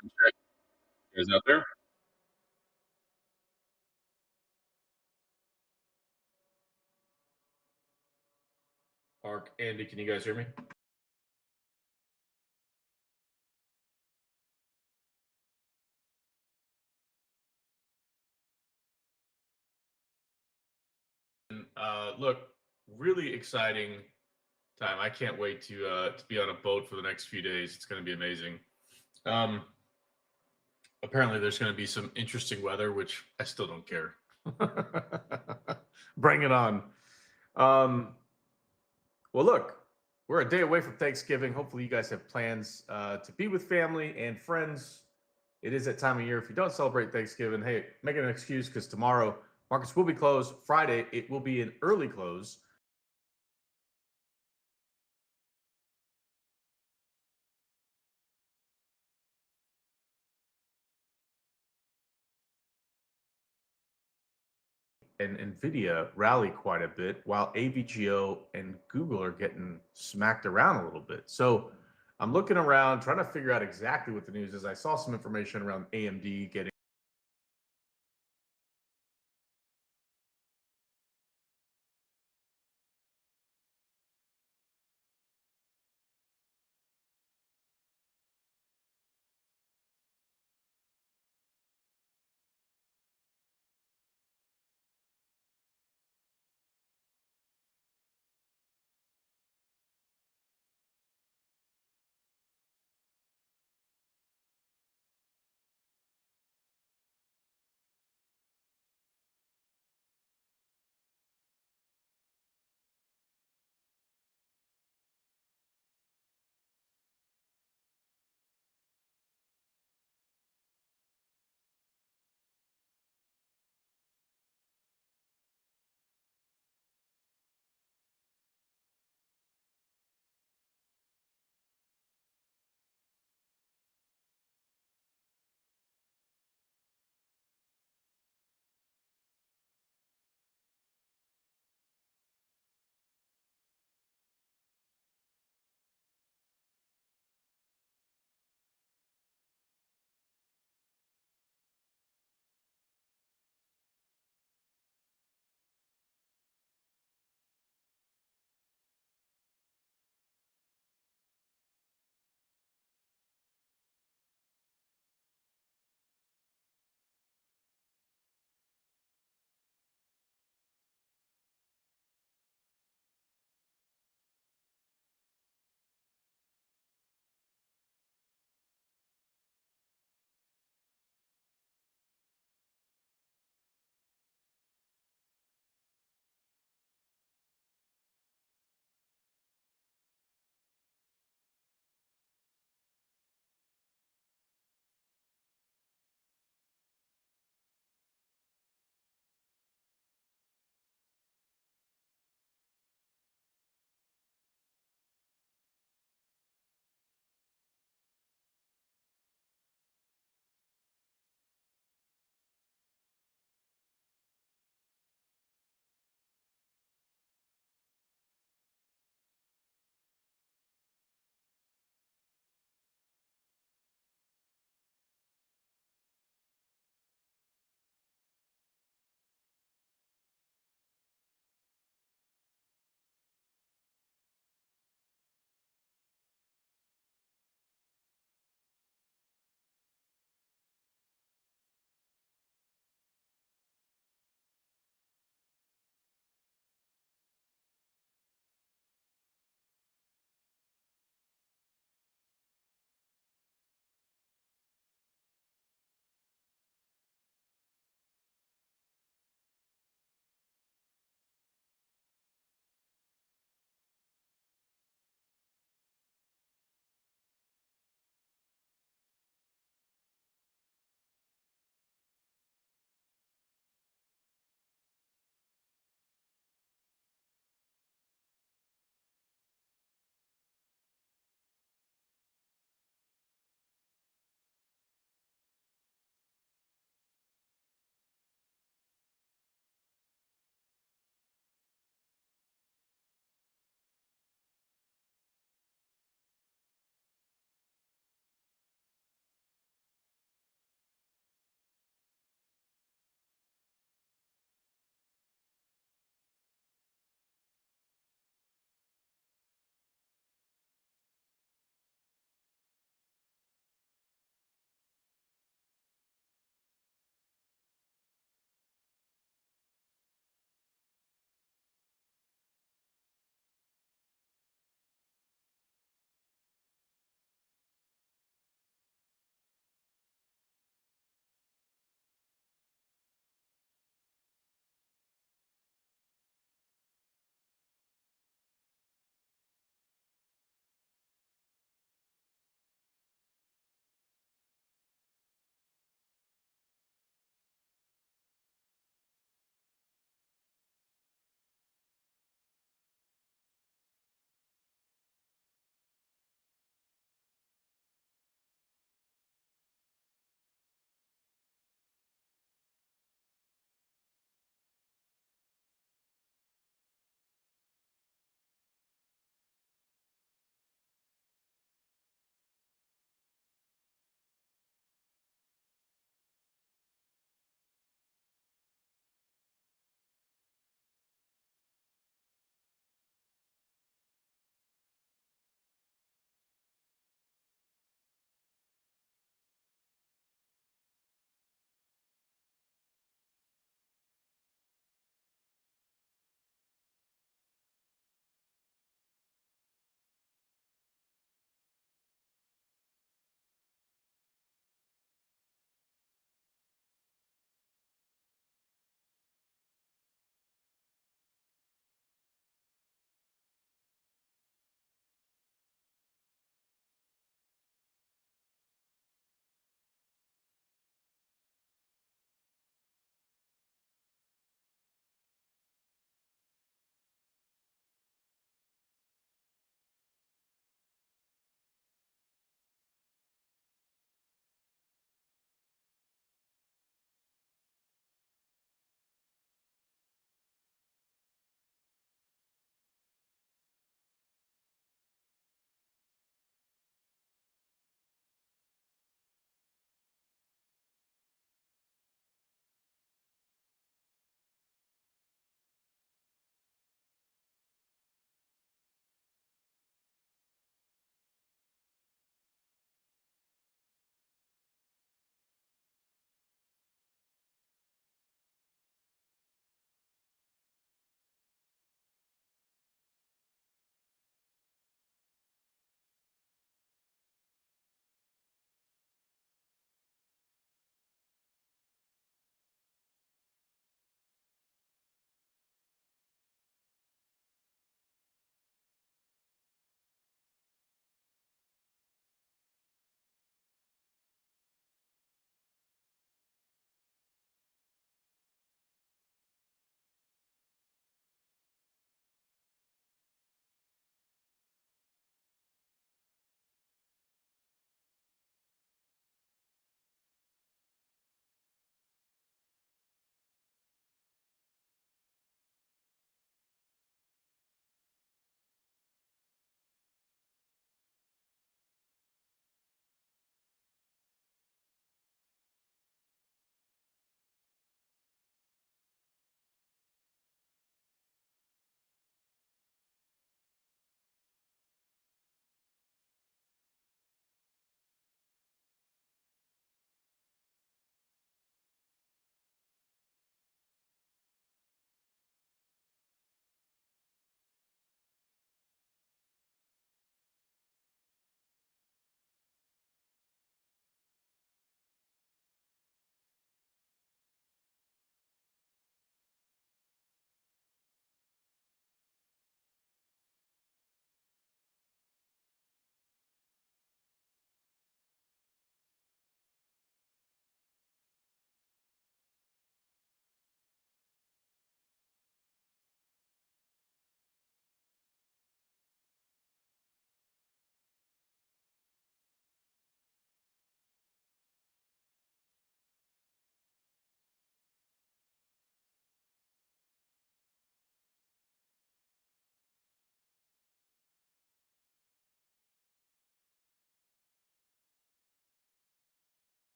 Sound check. You guys out there? Mark, Andy, can you guys hear me? Look, really exciting time. I can't wait to be on a boat for the next few days. It's going to be amazing. Um, Apparently, there's going to be some interesting weather, which I still don't care. Bring it on. Um, well, look, we're a day away from Thanksgiving. Hopefully, you guys have plans to be with family and friends. It is that time of year. If you don't celebrate Thanksgiving, hey, make it an excuse because tomorrow markets will be closed. Friday, it will be an early close. And Nvidia rally quite a bit, while AVGO and Google are getting smacked around a little bit. So I'm looking around, trying to figure out exactly what the news is. I saw some information around AMD getting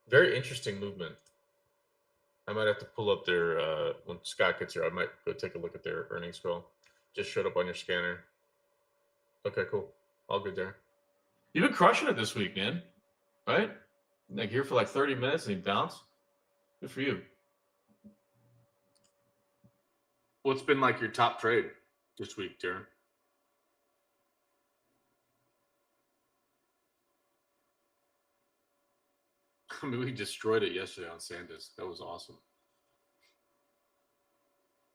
Very interesting movement. I might have to pull up their when Scott gets here. I might go take a look at their earnings call. Just showed up on your scanner. Okay, cool. All good there. You've been crushing it this week, man. Right? Like here for like 30 minutes and he bounced. Good for you. What's been like your top trade this week, Darren? I mean, we destroyed it yesterday on SanDisk. That was awesome.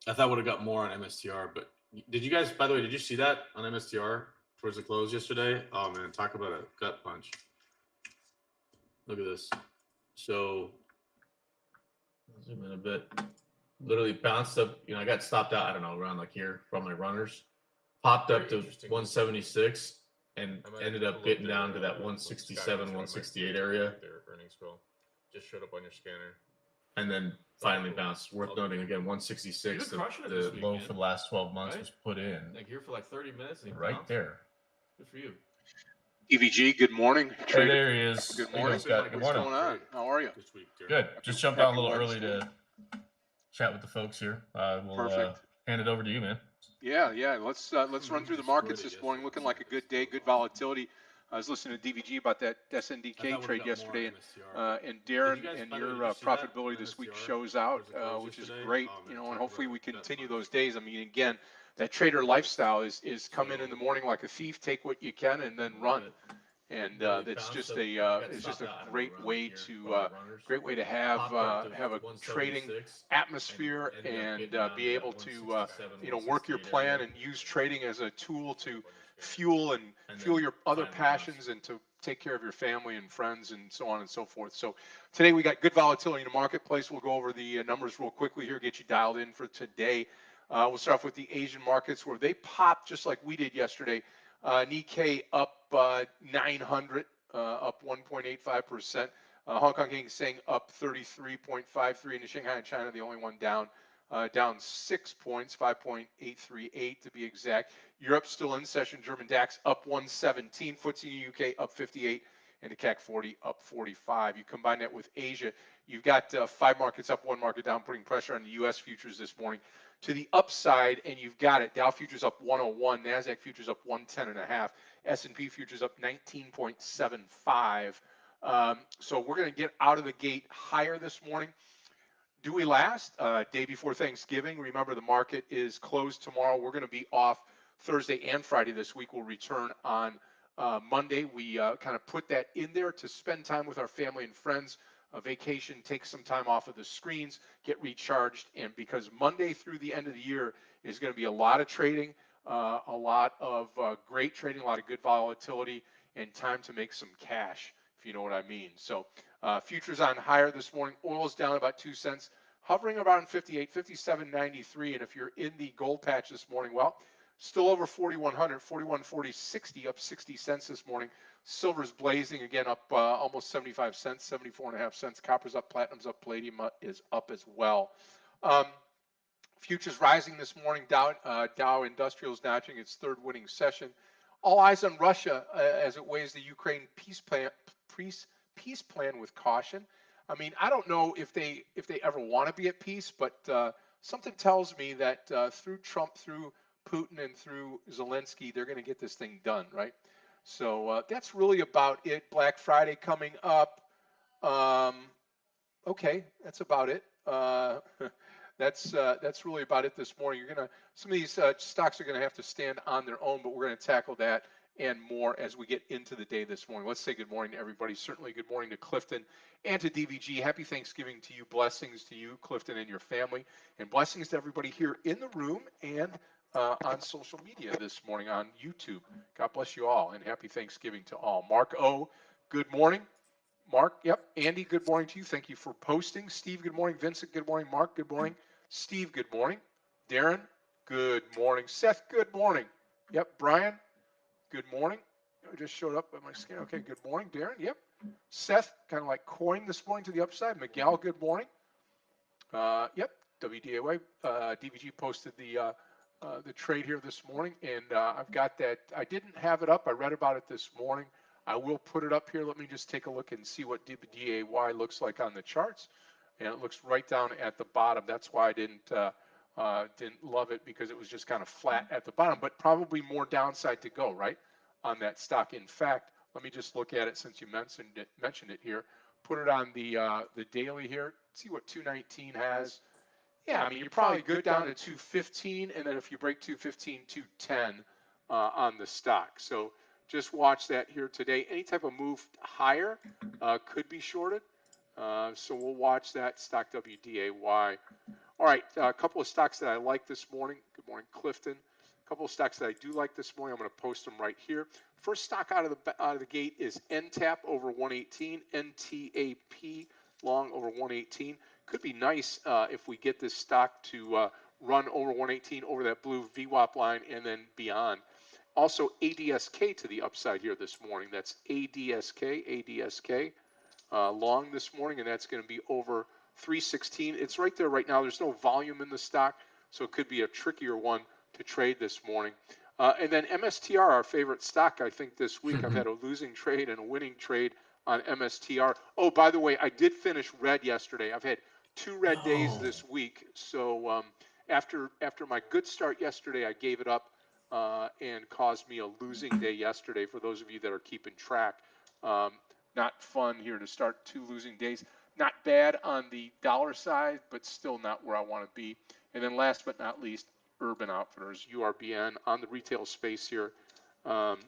I thought I would have got more on MSTR, but did you guys, by the way, did you see that on MSTR towards the close yesterday? Oh, man, talk about a gut punch. Look at this. So, zoom in a bit. Literally bounced up. I got stopped out, I don't know, around like here from my runners. Popped up to 176 and ended up getting down to that 167, 168 area. Their earnings call just showed up on your scanner. And then finally bounced. Worth noting again, 166. The low for the last 12 months was put in. Like here for like 30 minutes. Right there. Good for you. DVG, good morning. Hey, there he is. Good morning, Scott. Good morning. What's going on? How are you? Good. Just jumped on a little early to chat with the folks here. We'll hand it over to you, man. Yeah. Let's run through the markets this morning. Looking like a good day, good volatility. I was listening to DVG about that SNDK trade yesterday, and Darren and your profitability this week shows out, which is great. And hopefully we continue those days. I mean, again, that trader lifestyle is come in the morning like a thief, take what you can, and then run. And it's just a great way to have a trading atmosphere and be able to work your plan and use trading as a tool to fuel your other passions and to take care of your family and friends and so on and so forth. So today we got good volatility in the marketplace. We'll go over the numbers real quickly here, get you dialed in for today. We'll start off with the Asian markets where they popped just like we did yesterday. Nikkei up 900, up 1.85%. Hong Kong Hang Seng up 33.53, and the Shanghai and China the only one down 6 points, 5.838 to be exact. Europe still in session. German DAX up 117, FTSE UK up 58, and the CAC 40 up 45. You combine that with Asia, you've got 5 markets up, 1 market down, putting pressure on the U.S. futures this morning to the upside, and you've got it. Dow futures up 101, NASDAQ futures up 110.5, S&P futures up 19.75. So we're going to get out of the gate higher this morning. Do we last? Day before Thanksgiving. Remember, the market is closed tomorrow. We're going to be off Thursday and Friday this week. We'll return on Monday. We kind of put that in there to spend time with our family and friends. A vacation, take some time off of the screens, get recharged, and because Monday through the end of the year is going to be a lot of trading, a lot of great trading, a lot of good volatility, and time to make some cash, if you know what I mean. So futures on higher this morning. Oil is down about 2 cents, hovering around 57.93. And if you're in the gold patch this morning, well, still over 4,100, 41.40.60, up 60 cents this morning. Silver's blazing again, up almost 75 cents, 74.5 cents. Copper's up, platinum's up, palladium is up as well. Futures rising this morning. Dow Industrials notching its 3rd winning session. All eyes on Russia as it weighs the Ukraine peace plan with caution. I mean, I don't know if they ever want to be at peace, but something tells me that through Trump, through Putin, and through Zelensky, they're going to get this thing done, right? So that's really about it. Black Friday coming up. Okay, that's about it. That's really about it this morning. Some of these stocks are gonna have to stand on their own, but we're gonna tackle that and more as we get into the day this morning. Let's say good morning to everybody. Certainly good morning to Clifton and to DVG. Happy Thanksgiving to you. Blessings to you, Clifton, and your family, and blessings to everybody here in the room and on social media this morning on YouTube. God bless you all, and happy Thanksgiving to all. Mark O, good morning. Mark, yep. Andy, good morning to you. Thank you for posting. Steve, good morning. Vincent, good morning. Mark, good morning. Steve, good morning. Darren, good morning. Seth, good morning. Yep. Brian, good morning. I just showed up on my screen. Okay, good morning. Darren, yep. Seth, kind of like coin this morning to the upside. Miguel, good morning. Yep. WDAY, DVG posted the trade here this morning, and I've got that. I didn't have it up. I read about it this morning. I will put it up here. Let me just take a look and see what DAY looks like on the charts. And it looks right down at the bottom. That's why I didn't love it, because it was just kind of flat at the bottom, but probably more downside to go, right, on that stock. In fact, let me just look at it since you mentioned it here. Put it on the daily here. See what 219 has. Yeah, I mean, you're probably good down to 215, and then if you break 215, 210 on the stock. So just watch that here today. Any type of move higher could be shorted. So we'll watch that stock WDAY. All right, a couple of stocks that I like this morning. Good morning, Clifton. A couple of stocks that I do like this morning. I'm going to post them right here. First stock out of the gate is NTAP over 118, NTAP long over 118. Could be nice if we get this stock to run over 118 over that blue VWAP line and then beyond. Also ADSK to the upside here this morning. That's ADSK long this morning, and that's going to be over 316. It's right there right now. There's no volume in the stock, so it could be a trickier one to trade this morning. And then MSTR, our favorite stock, I think, this week. I've had a losing trade and a winning trade on MSTR. Oh, by the way, I did finish red yesterday. I've had 2 red days this week. So after my good start yesterday, I gave it up and caused me a losing day yesterday, for those of you that are keeping track. Not fun here to start 2 losing days. Not bad on the dollar side, but still not where I want to be. And then last but not least, Urban Outfitters, URBN, on the retail space here. Long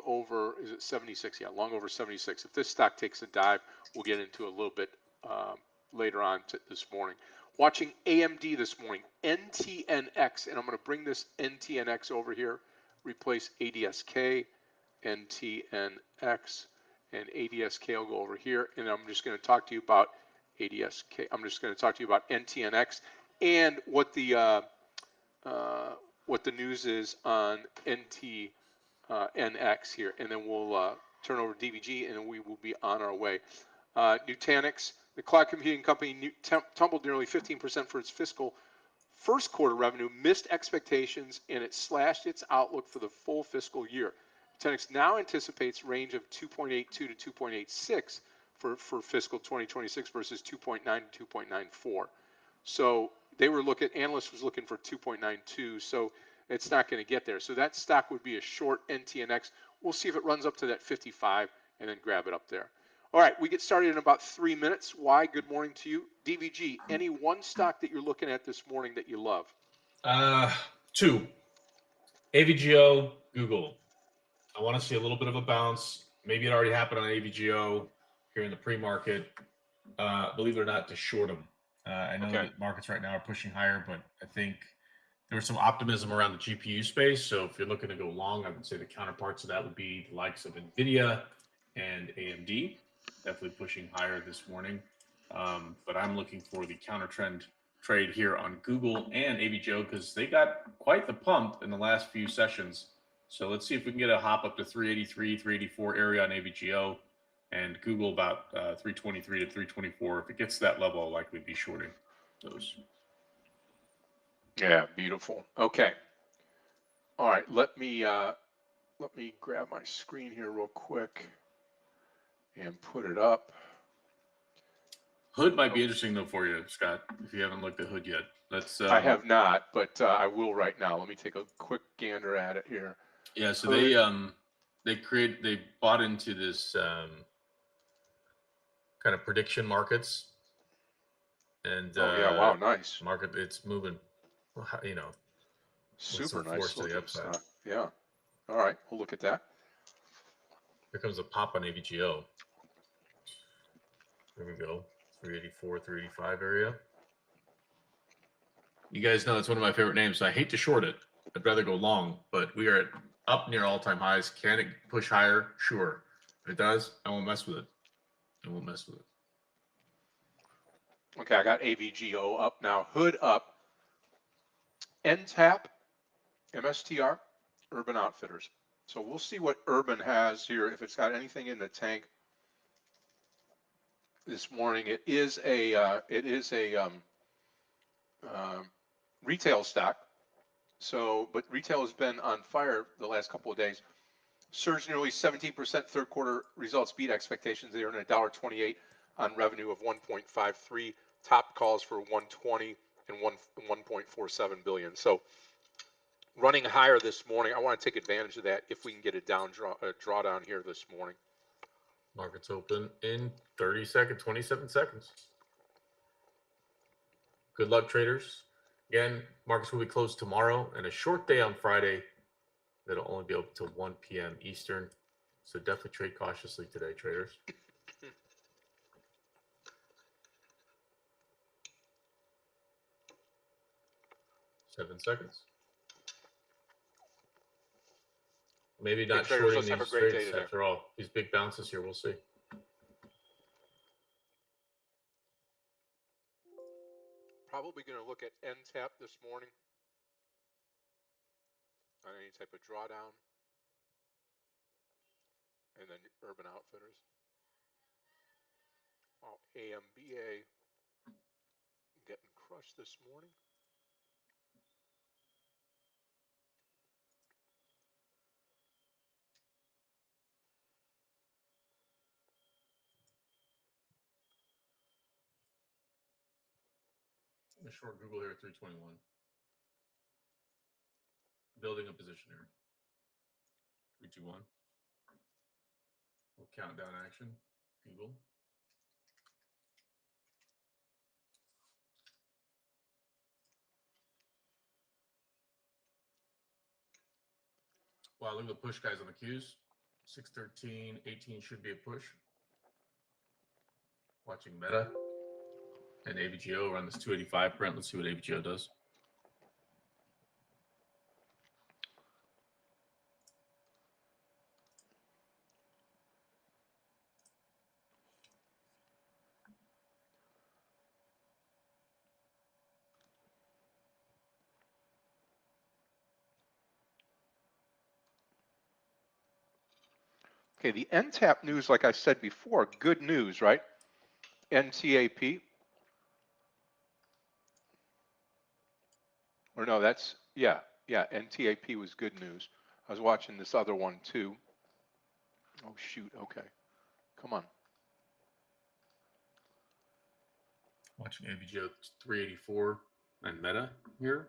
over, is it 76? Yeah, long over 76. If this stock takes a dive, we'll get into a little bit later on this morning. Watching AMD this morning, NTNX, and I'm going to bring this NTNX over here, replace ADSK, NTNX, and ADSK will go over here, and I'm just going to talk to you about ADSK. I'm just going to talk to you about NTNX and what the news is on NTNX here, and then we'll turn over to DVG, and then we will be on our way. Nutanix, the cloud computing company, tumbled nearly 15% for its fiscal first quarter revenue, missed expectations, and it slashed its outlook for the full fiscal year. Nutanix now anticipates range of 2.82 to 2.86 for fiscal 2026 versus 2.9 to 2.94. So they were analysts was looking for 2.92, so it's not going to get there. So that stock would be a short NTNX. We'll see if it runs up to that 55 and then grab it up there. All right, we get started in about 3 minutes. Why? Good morning to you. DVG, any one stock that you're looking at this morning that you love? 2. AVGO, Google. I want to see a little bit of a bounce. Maybe it already happened on AVGO here in the pre-market. Believe it or not, to short them. I know that markets right now are pushing higher, but I think there was some optimism around the GPU space. So if you're looking to go long, I would say the counterparts of that would be the likes of NVIDIA and AMD, definitely pushing higher this morning. But I'm looking for the counter trend trade here on Google and AVGO because they got quite the pump in the last few sessions. So let's see if we can get a hop up to 383, 384 area on AVGO, and Google about 323 to 324. If it gets to that level, I'll likely be shorting those. Yeah, beautiful. Okay. All right, let me grab my screen here real quick and put it up. Hood might be interesting though for you, Scott, if you haven't looked at Hood yet. Let's. I have not, but I will right now. Let me take a quick gander at it here. Yeah, so they bought into this kind of prediction markets, and yeah, wow, nice market. It's moving, super nice looking stock. Yeah. All right, we'll look at that. Here comes a pop on AVGO. There we go, 384, 385 area. You guys know it's one of my favorite names, so I hate to short it. I'd rather go long, but we are up near all-time highs. Can it push higher? Sure. If it does, I won't mess with it. Okay, I got AVGO up now. Hood up. NTAP, MSTR, Urban Outfitters. So we'll see what Urban has here, if it's got anything in the tank this morning. It is a retail stock. So, but retail has been on fire the last couple of days. surged nearly 17%. Third quarter results beat expectations. They earned $1.28 on revenue of 1.53. Top calls for 120 and 1.47 billion. So running higher this morning. I want to take advantage of that if we can get a drawdown here this morning. Markets open in 30 seconds, 27 seconds. Good luck, traders. Again, markets will be closed tomorrow and a short day on Friday. That'll only be open till 1 p.m. Eastern. So definitely trade cautiously today, traders. 7 seconds. Maybe not traders, shorting let's have a these great trades day today. after all. These big bounces here, we'll see. Probably going to look at NTAP this morning on any type of drawdown. And then Urban Outfitters. Oh, AMBA getting crushed this morning. A short Google here at 321. Building a position here. 321. We'll countdown action. Google. Wow, look at the push guys on the cues. 613, 18 should be a push. Watching Meta and AVGO around this 285 print. Let's see what AVGO does. Okay, the NTAP news, like I said before, good news, right? NTAP. Or no, that's, yeah, NTAP was good news. I was watching this other one too. Oh, shoot, okay. Come on. Watching AVGO 384 and Meta here.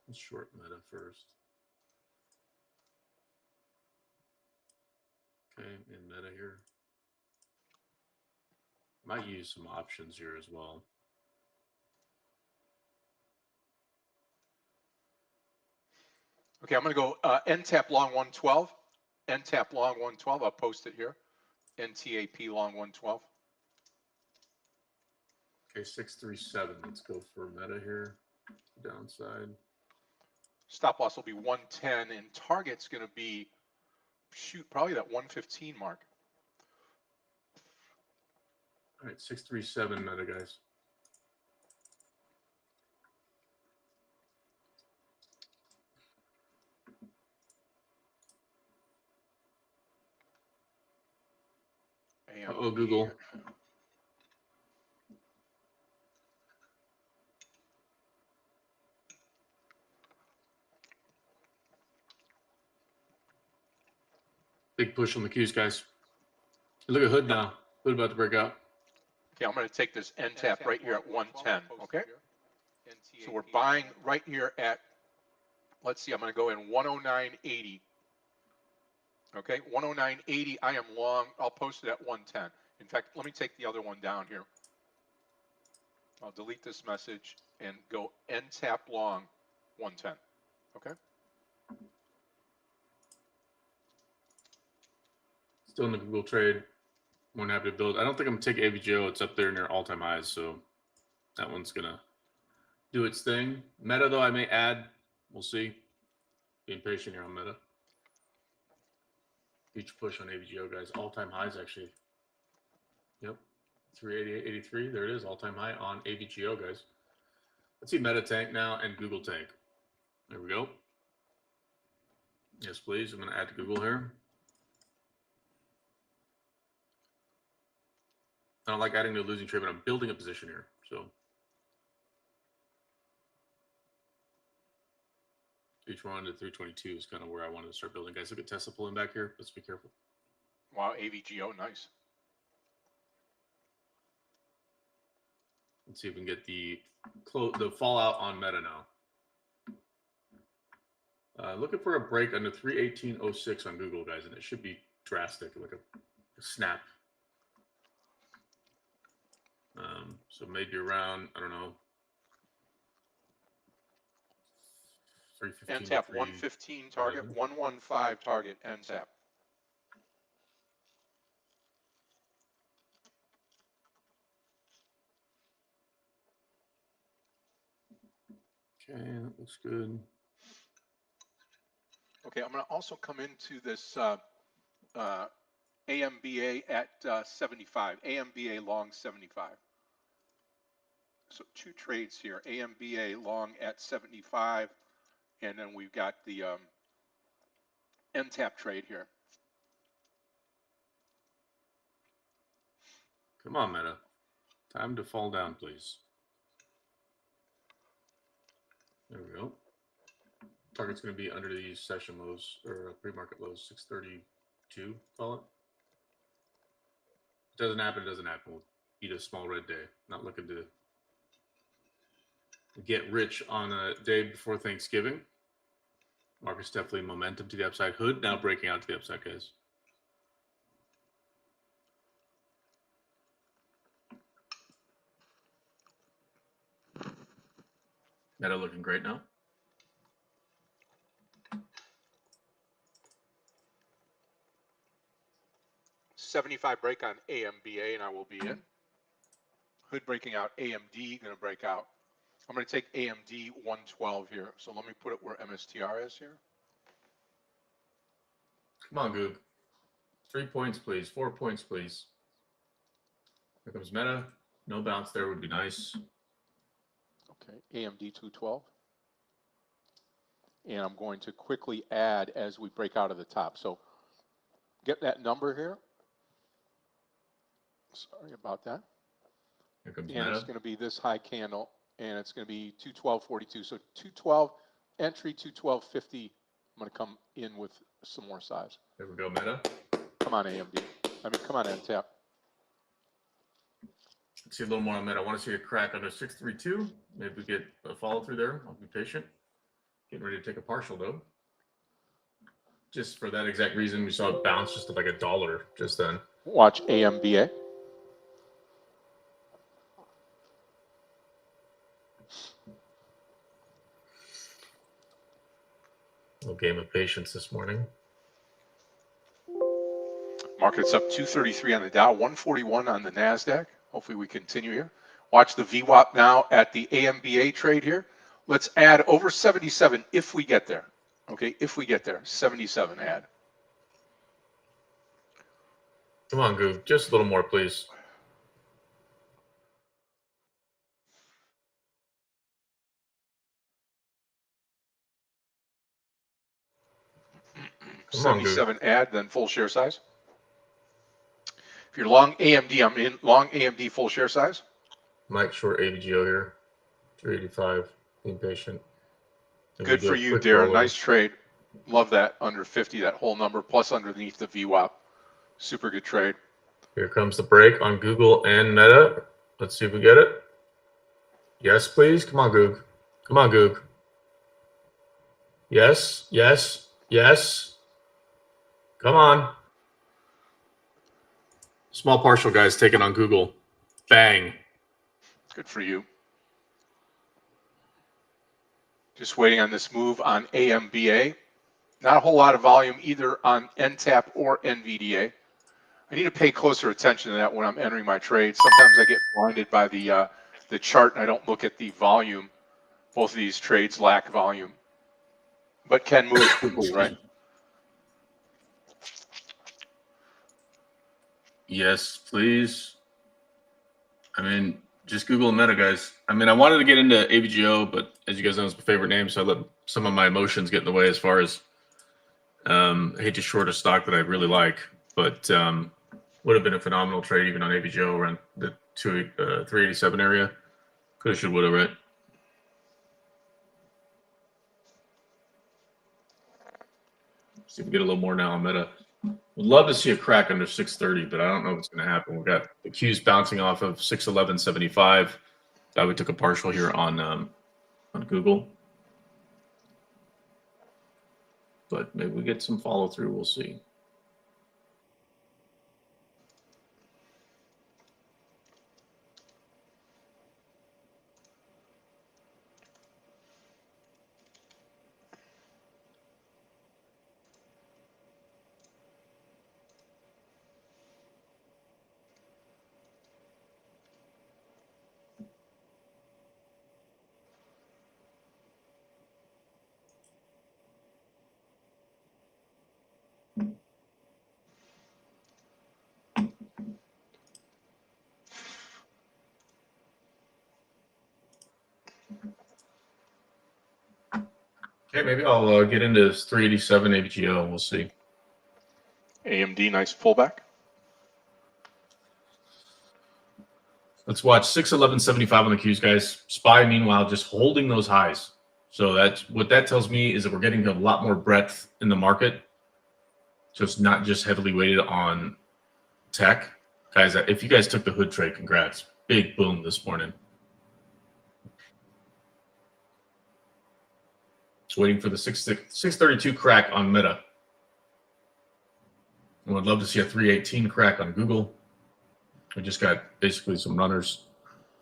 Let's short Meta first. Okay, in Meta here. Might use some options here as well. Okay, I'm going to go NTAP long 112. NTAP long 112. I'll post it here. NTAP long 112. Okay, 637. Let's go for Meta here. Downside. Stop loss will be 110, and target's going to be, shoot, probably that 115 mark. All right, 637 Meta, guys. Uh-oh, Google. Big push on the cues, guys. Look at Hood now. Hood about to break out. Okay, I'm going to take this NTAP right here at 110, okay? So we're buying right here at, let's see, I'm going to go in 109.80. Okay, 109.80, I am long. I'll post it at 110. In fact, let me take the other one down here. I'll delete this message and go NTAP long 110, okay? Still in the Google trade. More than happy to build. I don't think I'm going to take AVGO. It's up there near all-time highs, so that one's going to do its thing. Meta, though, I may add. We'll see. Being patient here on Meta. Huge push on AVGO, guys. All-time highs, actually. Yep. 388.83. There it is. All-time high on AVGO, guys. Let's see Meta tank now and Google tank. There we go. Yes, please. I'm going to add to Google here. I don't like adding to a losing trade, but I'm building a position here. So Future 1 to 322 is kind of where I wanted to start building. Guys, look at Tesla pulling back here. Let's be careful. Wow, AVGO, nice. Let's see if we can get the fallout on Meta now. Looking for a break under 318.06 on Google, guys, and it should be drastic, like a snap. So maybe around, I don't know, 315. NTAP 115 target, 115 target, NTAP. Okay, that looks good. Okay, I'm going to also come into this AMBA at 75, AMBA long 75. So 2 trades here, AMBA long at 75, and then we've got the NTAP trade here. Come on, Meta. Time to fall down, please. There we go. Target's going to be under these session lows or pre-market lows, 632, call it. It doesn't happen, it doesn't happen. We'll eat a small red day. Not looking to get rich on a day before Thanksgiving. Market's definitely momentum to the upside. Hood now breaking out to the upside, guys. Meta looking great now. $75 break on AMBA, and I will be in. Hood breaking out, AMD going to break out. I'm going to take AMD 112 here. So let me put it where MSTR is here. Come on, Goog. 3 points, please. 4 points, please. Here comes Meta. No bounce there would be nice. Okay, AMD 212. And I'm going to quickly add as we break out of the top. So get that number here. Sorry about that. Here comes And Meta. it's going to be this high candle, and it's going to be 212.42. So 212 entry, 212.50. I'm going to come in with some more size. There we go, Meta. Come on, AMD. I mean, come on, NTAP. Let's see a little more on Meta. I want to see a crack under 632. Maybe we get a follow through there. I'll be patient. Getting ready to take a partial though. Just for that exact reason, we saw it bounce just to like $1 just then. Watch AMBA. A little game of patience this morning. Market's up 233 on the Dow, 141 on the NASDAQ. Hopefully we continue here. Watch the VWAP now at the AMBA trade here. Let's add over 77 if we get there. Okay, if we get there, 77 add. Come on, Goog. Just a little more, please. Come 77 on, add, then full share size. If you're long AMD, I'm in long AMD full share size. Mike short AVGO here. 385. Being patient. Good for you, Darren. Nice trade. Love that under 50, that whole number, plus underneath the VWAP. Super good trade. Here comes the break on Google and Meta. Let's see if we get it. Yes, please. Come on, Goog. Come on, Goog. Yes, yes, yes. Come on. Small partial, guys, taken on Google. Bang. Good for you. Just waiting on this move on AMBA. Not a whole lot of volume either on NTAP or NVDA. I need to pay closer attention to that when I'm entering my trades. Sometimes I get blinded by the chart and I don't look at the volume. Both of these trades lack volume, but can move quickly, right? Yes, please. I mean, just Google and Meta, guys. I mean, I wanted to get into AVGO, but as you guys know, it's my favorite name, so I let some of my emotions get in the way as far as I hate to short a stock that I really like, but would have been a phenomenal trade even on AVGO around the 387 area. Could have, should, would have, right? See if we get a little more now on Meta. Would love to see a crack under 630, but I don't know what's going to happen. We got the Qs bouncing off of 611.75. We took a partial here on Google, but maybe we get some follow through. We'll see. Okay, maybe I'll get into this 387 AVGO. We'll see. AMD, nice pullback. Let's watch 611.75 on the Qs, guys. SPY, meanwhile, just holding those highs. So that's what that tells me is that we're getting a lot more breadth in the market. So it's not just heavily weighted on tech. Guys, if you guys took the hood trade, congrats. Big boom this morning. Just waiting for the 632 crack on Meta. I would love to see a 318 crack on Google. We just got basically some runners,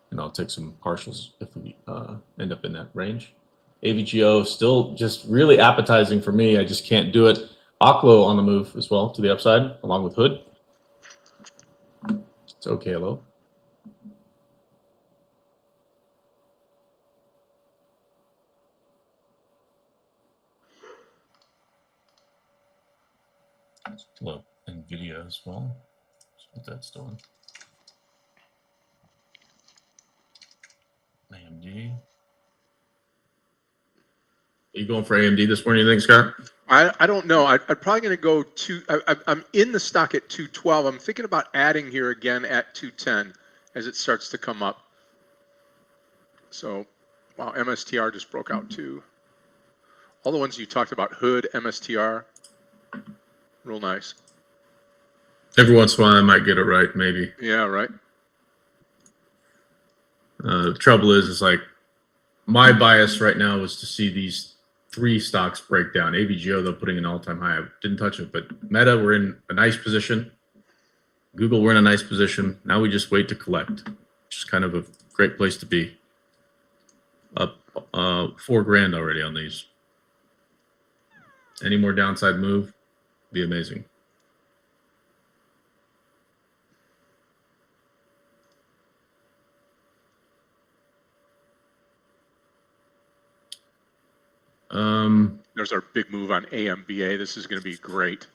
and I'll take some partials if we end up in that range. AVGO still just really appetizing for me. I just can't do it. Oklo on the move as well to the upside, along with Hood. It's okay, hello. Look, NVIDIA as well. That's what that's doing. AMD. Are you going for AMD this morning, you think, Scott? I don't know. I'm probably going to go I'm in the stock at 212. I'm thinking about adding here again at 210 as it starts to come up. So, wow, MSTR just broke out too. All the ones you talked about, Hood, MSTR, real nice. Every once in a while, I might get it right, maybe. Yeah, right. The trouble is like my bias right now was to see these three stocks break down. AVGO, though, putting an all-time high. I didn't touch it, but Meta, we're in a nice position. Google, we're in a nice position. Now we just wait to collect, which is kind of a great place to be. Up $4,000 already on these. Any more downside move? Be amazing. There's our big move on AMBA. This is going to be great.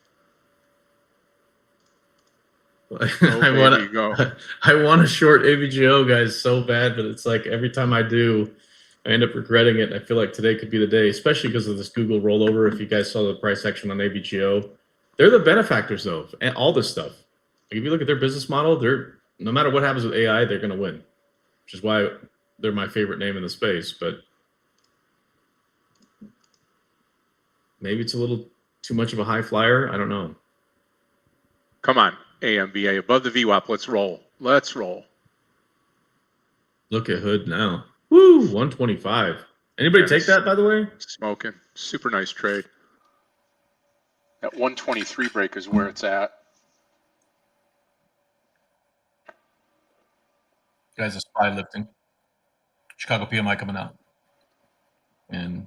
I want to short AVGO, guys, so bad, but it's like every time I do, I end up regretting it. I feel like today could be the day, especially because of this Google rollover. If you guys saw the price action on AVGO, they're the benefactors though, and all this stuff. Like if you look at their business model, they're no matter what happens with AI, they're going to win, which is why they're my favorite name in the space. But maybe it's a little too much of a high flyer. I don't know. Come on, AMBA above the VWAP. Let's roll. Let's roll. Look at Hood now. Woo, 125. Anybody take that, by the way? Smoking. Super nice trade. That 123 break is where it's at. Guys, a SPY lifting. Chicago PMI coming out. And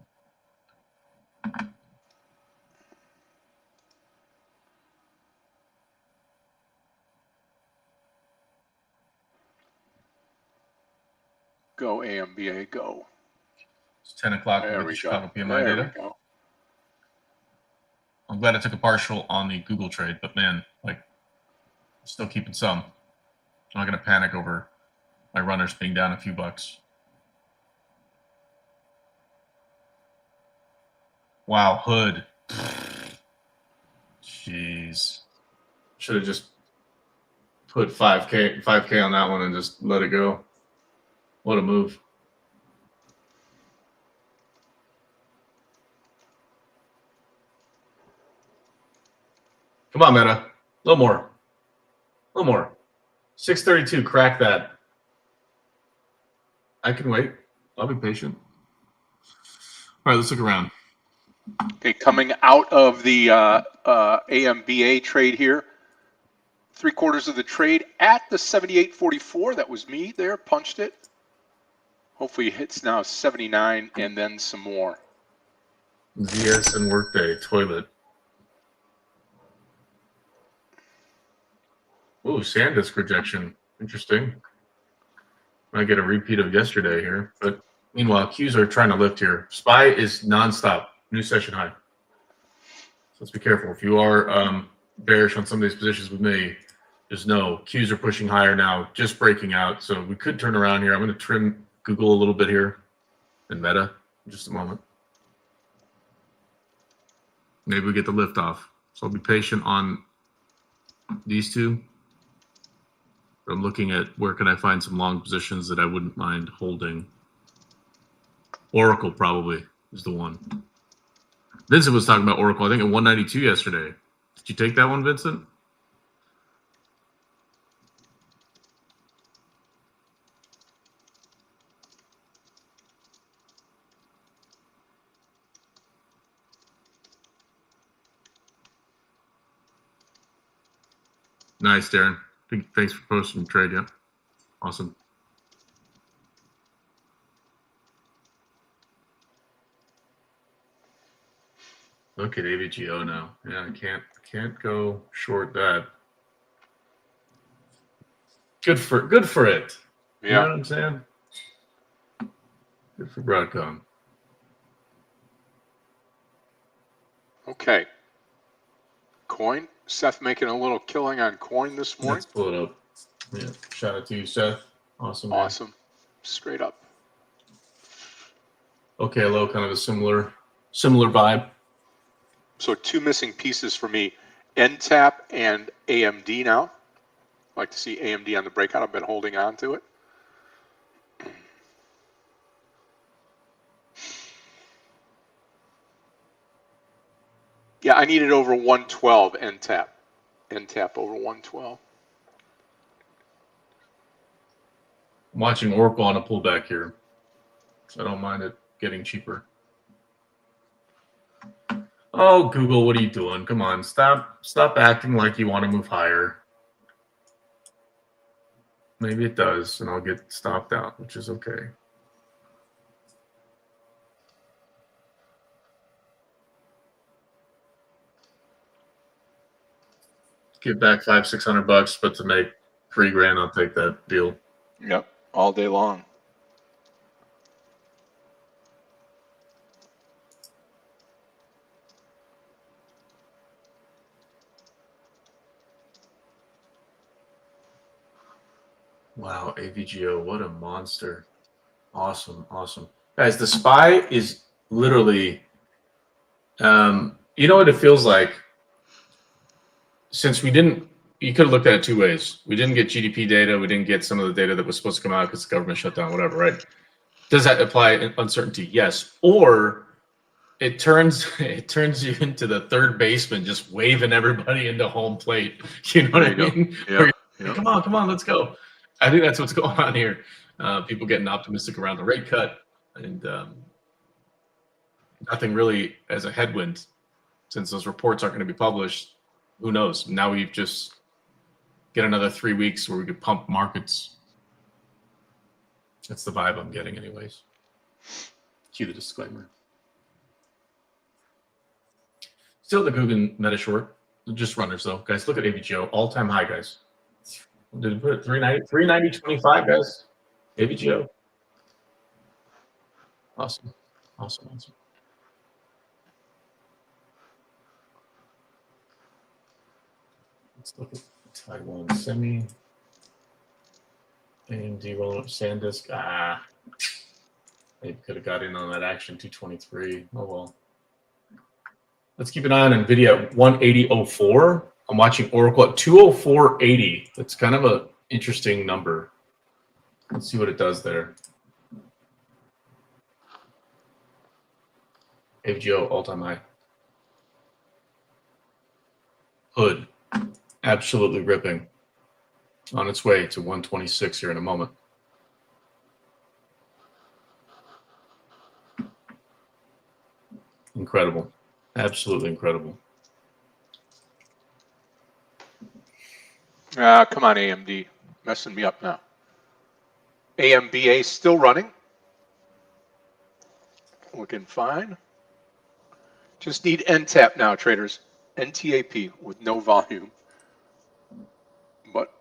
go AMBA, go. It's 10 o'clock. There we Chicago go. PMI There data. we go. I'm glad I took a partial on the Google trade, but man, like, still keeping some. I'm not going to panic over my runners being down a few bucks. Wow, Hood. Jeez. Should have just put 5K on that one and just let it go. What a move. Come on, Meta. A little more. A little more. 632. Crack that. I can wait. I'll be patient. All right, let's look around. Okay, coming out of the AMBA trade here. 3/4 of the trade at the 78.44. That was me there, punched it. Hopefully it hits now 79 and then some more. ZS and Workday toilet. Ooh, SanDisk rejection. Interesting. Might get a repeat of yesterday here, but meanwhile, Qs are trying to lift here. SPY is nonstop. New session high. So let's be careful. If you are bearish on some of these positions with me, just know Qs are pushing higher now, just breaking out. So we could turn around here. I'm going to trim Google a little bit here and Meta in just a moment. Maybe we get the lift off. So I'll be patient on these two. I'm looking at where can I find some long positions that I wouldn't mind holding. Oracle probably is the one. Vincent was talking about Oracle, I think at 192 yesterday. Did you take that one, Vincent? Nice, Darren. Thanks for posting the trade. Yeah, awesome. Look at AVGO now. Yeah, I can't go short that. Good for it. Yeah. You know what I'm saying? Good for Broadcom. Okay. Coin. Seth making a little killing on coin this morning. Let's pull it up. Yeah. Shout out to you, Seth. Awesome. Man. Awesome. Straight up. Okay, hello, kind of a similar vibe. So 2 missing pieces for me, NTAP and AMD now. I'd like to see AMD on the breakout. I've been holding on to it. Yeah, I need it over 112 NTAP. NTAP over 112. I'm watching Oracle on a pullback here, so I don't mind it getting cheaper. Oh, Google, what are you doing? Come on, stop acting like you want to move higher. Maybe it does, and I'll get stopped out, which is okay. Get back $500-600, but to make $3,000, I'll take that deal. Yep, all day long. Wow, AVGO, what a monster. Awesome. Guys, the SPY is literally, you know what it feels like? Since you could have looked at it 2 ways. We didn't get GDP data. We didn't get some of the data that was supposed to come out because the government shut down, whatever, right? Does that apply uncertainty? Yes. Or it turns you into the third baseman just waving everybody into home plate. You know what I mean? Yeah. Come on, let's go. I think that's what's going on here. People getting optimistic around the rate cut, and nothing really as a headwind since those reports aren't going to be published. Who knows? Now we just get another 3 weeks where we could pump markets. That's the vibe I'm getting anyways. Cue the disclaimer. Still the Google Meta short. Just runners though. Guys, look at AVGO. All-time high, guys. Did it put it 390.25, guys? AVGO. Awesome. Let's look at Taiwan Semi. AMD rolling up SanDisk. Maybe could have got in on that action 223. Oh well. Let's keep an eye on NVIDIA at 180.04. I'm watching Oracle at 204.80. That's kind of an interesting number. Let's see what it does there. AVGO all-time high. Hood. absolutely ripping. On its way to 126 here in a moment. Incredible. Absolutely incredible. Come on, AMD. Messing me up now. AMBA still running. Looking fine. Just need NTAP now, traders. NTAP with no volume. But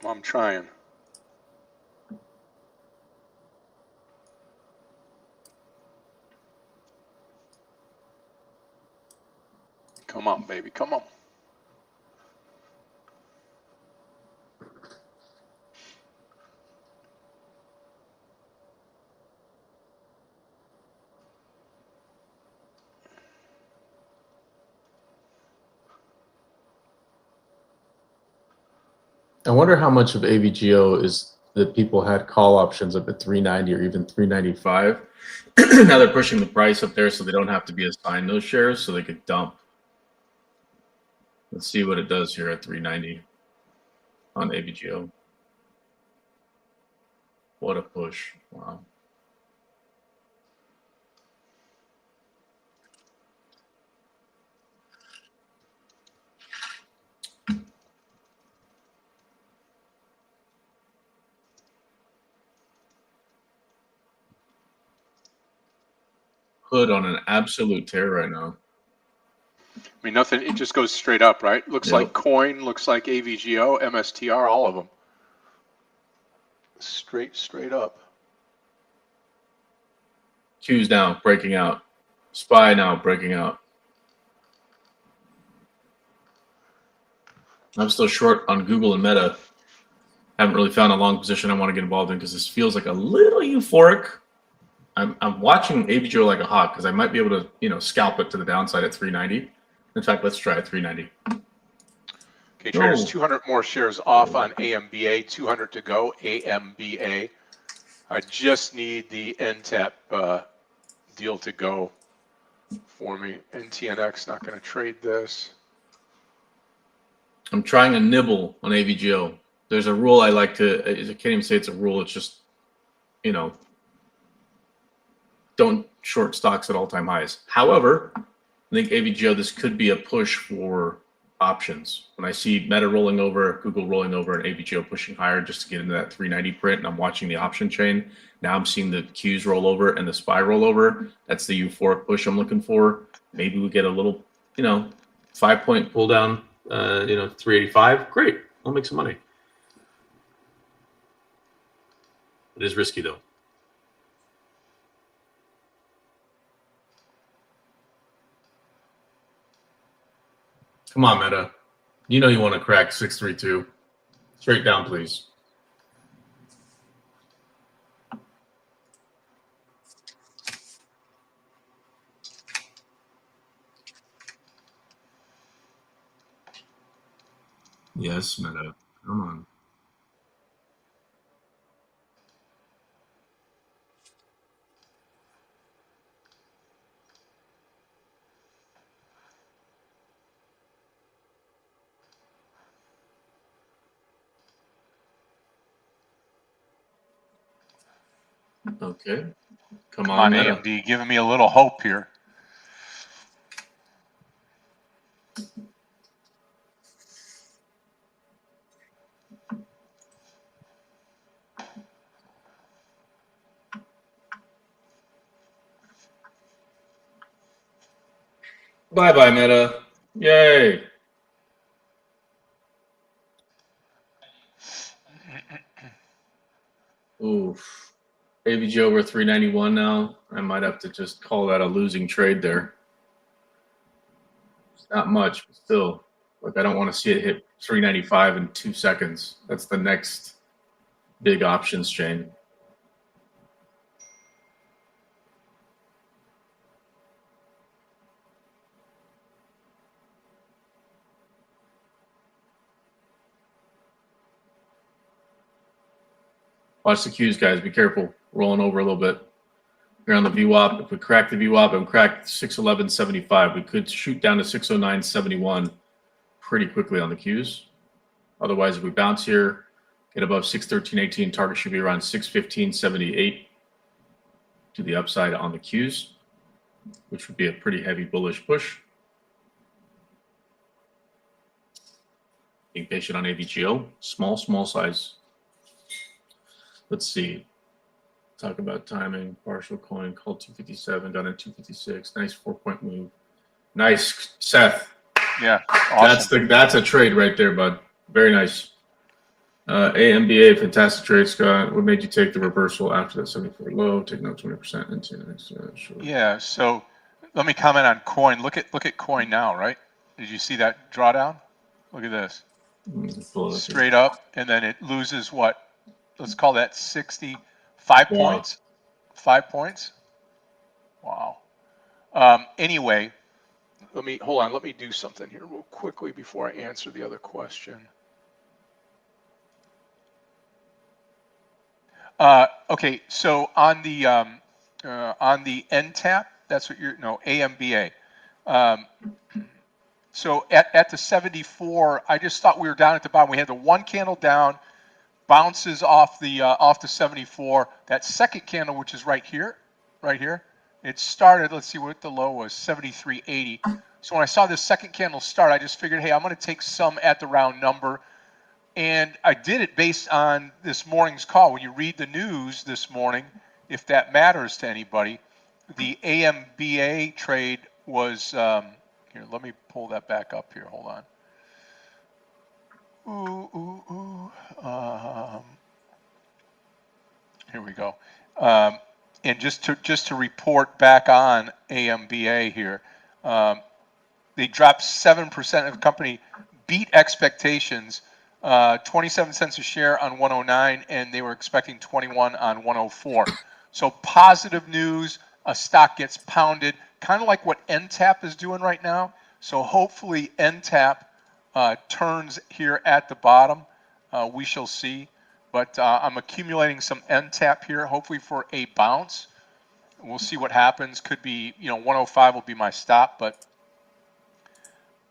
I'm trying. Come on, baby. Come on. I wonder how much of AVGO is that people had call options up at 390 or even 395. Now they're pushing the price up there so they don't have to be assigned those shares so they could dump. Let's see what it does here at 390 on AVGO. What a push. Wow. Hood on an absolute tear right now. I mean, nothing. It just goes straight up, right? Looks like Coin, looks like AVGO, MSTR, all of them. Straight up. Q's now breaking out. SPY now breaking out. I'm still short on Google and Meta. Haven't really found a long position I want to get involved in because this feels like a little euphoric. I'm watching AVGO like a hawk because I might be able to, scalp it to the downside at 390. In fact, let's try at 390. Okay, traders, 200 more shares off on AMBA, 200 to go, AMBA. I just need the NTAP deal to go for me. NTNX, not going to trade this. I'm trying a nibble on AVGO. There's a rule I like to, I can't even say it's a rule, it's just, don't short stocks at all-time highs. However, I think AVGO, this could be a push for options. When I see Meta rolling over, Google rolling over, and AVGO pushing higher just to get into that 390 print, and I'm watching the option chain, now I'm seeing the Qs roll over and the SPY roll over. That's the euphoric push I'm looking for. Maybe we get a little, 5-point pull down, 385. Great. I'll make some money. It is risky, though. Come on, Meta. You know you want to crack 632. Straight down, please. Yes, Meta. Come on. Okay. Come on, AMD, giving me a little hope here. Bye-bye, Meta. Yay. Oof. AVG over 391 now. I might have to just call that a losing trade there. It's not much, but still. Like, I don't want to see it hit 395 in 2 seconds. That's the next big options chain. Watch the Qs, guys. Be careful. Rolling over a little bit. Here on the VWAP. If we crack the VWAP and crack 611.75, we could shoot down to 609.71 pretty quickly on the Qs. Otherwise, if we bounce here, get above 613.18, target should be around 615.78 to the upside on the Qs, which would be a pretty heavy bullish push. Being patient on AVGO, small size. Let's see. Talk about timing. Partial coin called 257, done at 256. Nice 4-point move. Nice, Seth. Yeah, awesome. That's a trade right there, bud. Very nice. AMBA, fantastic trade, Scott. What made you take the reversal after that 74 low? Take another 20% into the next. Sure. Yeah. So let me comment on coin. Look at coin now, right? Did you see that drawdown? Look at this. Straight up, and then it loses what? Let's call that 65 points. 5 points. Wow. Anyway, let me do something here real quickly before I answer the other question. Okay, so on the NTAP, that's what AMBA. So at the 74, I just thought we were down at the bottom. We had the one candle down, bounces off the 74. That second candle, which is right here, it started. Let's see what the low was, 73.80. So when I saw this second candle start, I just figured, hey, I'm going to take some at the round number. And I did it based on this morning's call. When you read the news this morning, if that matters to anybody, the AMBA trade was, here, let me pull that back up here. Hold on. Here we go. And just to report back on AMBA here, they dropped 7% of the company, beat expectations. 27 cents a share on 109, and they were expecting 21 on 104. So positive news, a stock gets pounded, kind of like what NTAP is doing right now. So hopefully NTAP turns here at the bottom. We shall see. But I'm accumulating some NTAP here, hopefully for a bounce. We'll see what happens. Could be, 105 will be my stop, but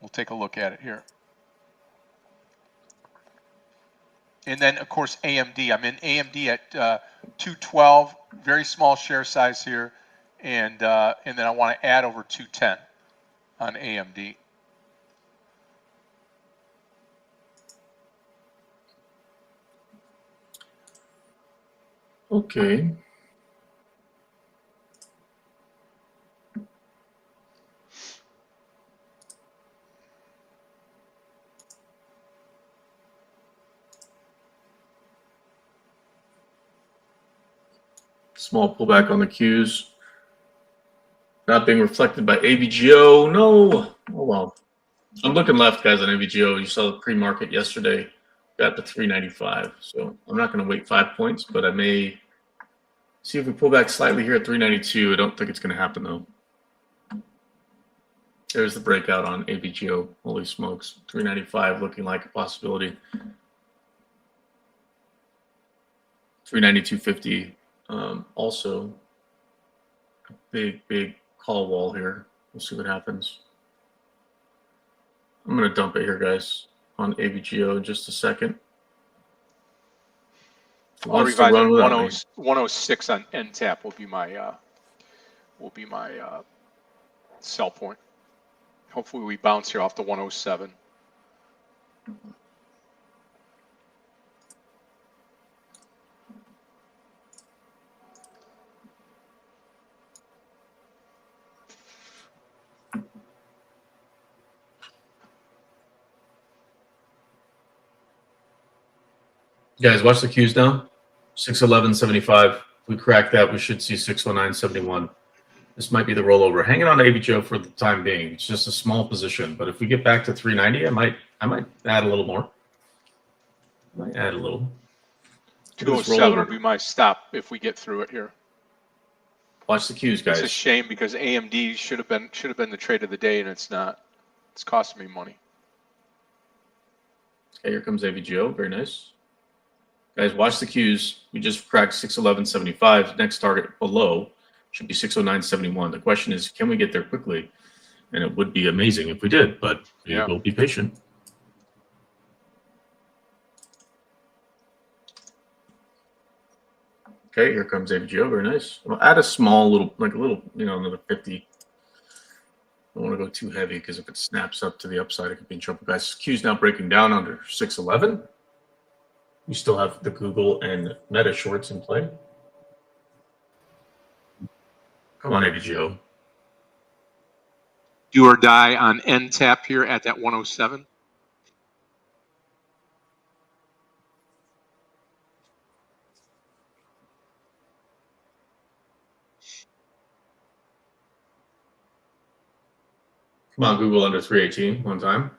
we'll take a look at it here. And then, of course, AMD. I'm in AMD at 212, very small share size here, and then I want to add over 210 on AMD. Okay. Small pullback on the Qs. Not being reflected by AVGO. No. Oh, well. I'm looking left, guys, on AVGO. You saw the pre-market yesterday. Got to 395. So I'm not going to wait 5 points, but I may see if we pull back slightly here at 392. I don't think it's going to happen, though. There's the breakout on AVGO. Holy smokes. 395 looking like a possibility. 392.50. Also, a big call wall here. We'll see what happens. I'm going to dump it here, guys, on AVGO in just a second. I'll revise it. 106 on NTAP will be my sell point. Hopefully we bounce here off the 107. Guys, watch the Qs now. 611.75. If we crack that, we should see 609.71. This might be the rollover. Hanging on to AVGO for the time being. It's just a small position, but if we get back to 390, I might add a little more. I might add a little. 207 will be my stop if we get through it here. Watch the Qs, guys. It's a shame because AMD should have been the trade of the day, and it's not. It's costing me money. Okay, here comes AVGO. Very nice. Guys, watch the Qs. We just cracked 611.75. Next target below should be 609.71. The question is, can we get there quickly? And it would be amazing if we did, but we will be patient. Okay, here comes AVGO. Very nice. I'll add a small little, another 50. I don't want to go too heavy because if it snaps up to the upside, it could be in trouble. Guys, Q's now breaking down under 611. You still have the Google and Meta shorts in play. Come on, AVGO. Do or die on NTAP here at that 107. Come on, Google under 318 one time.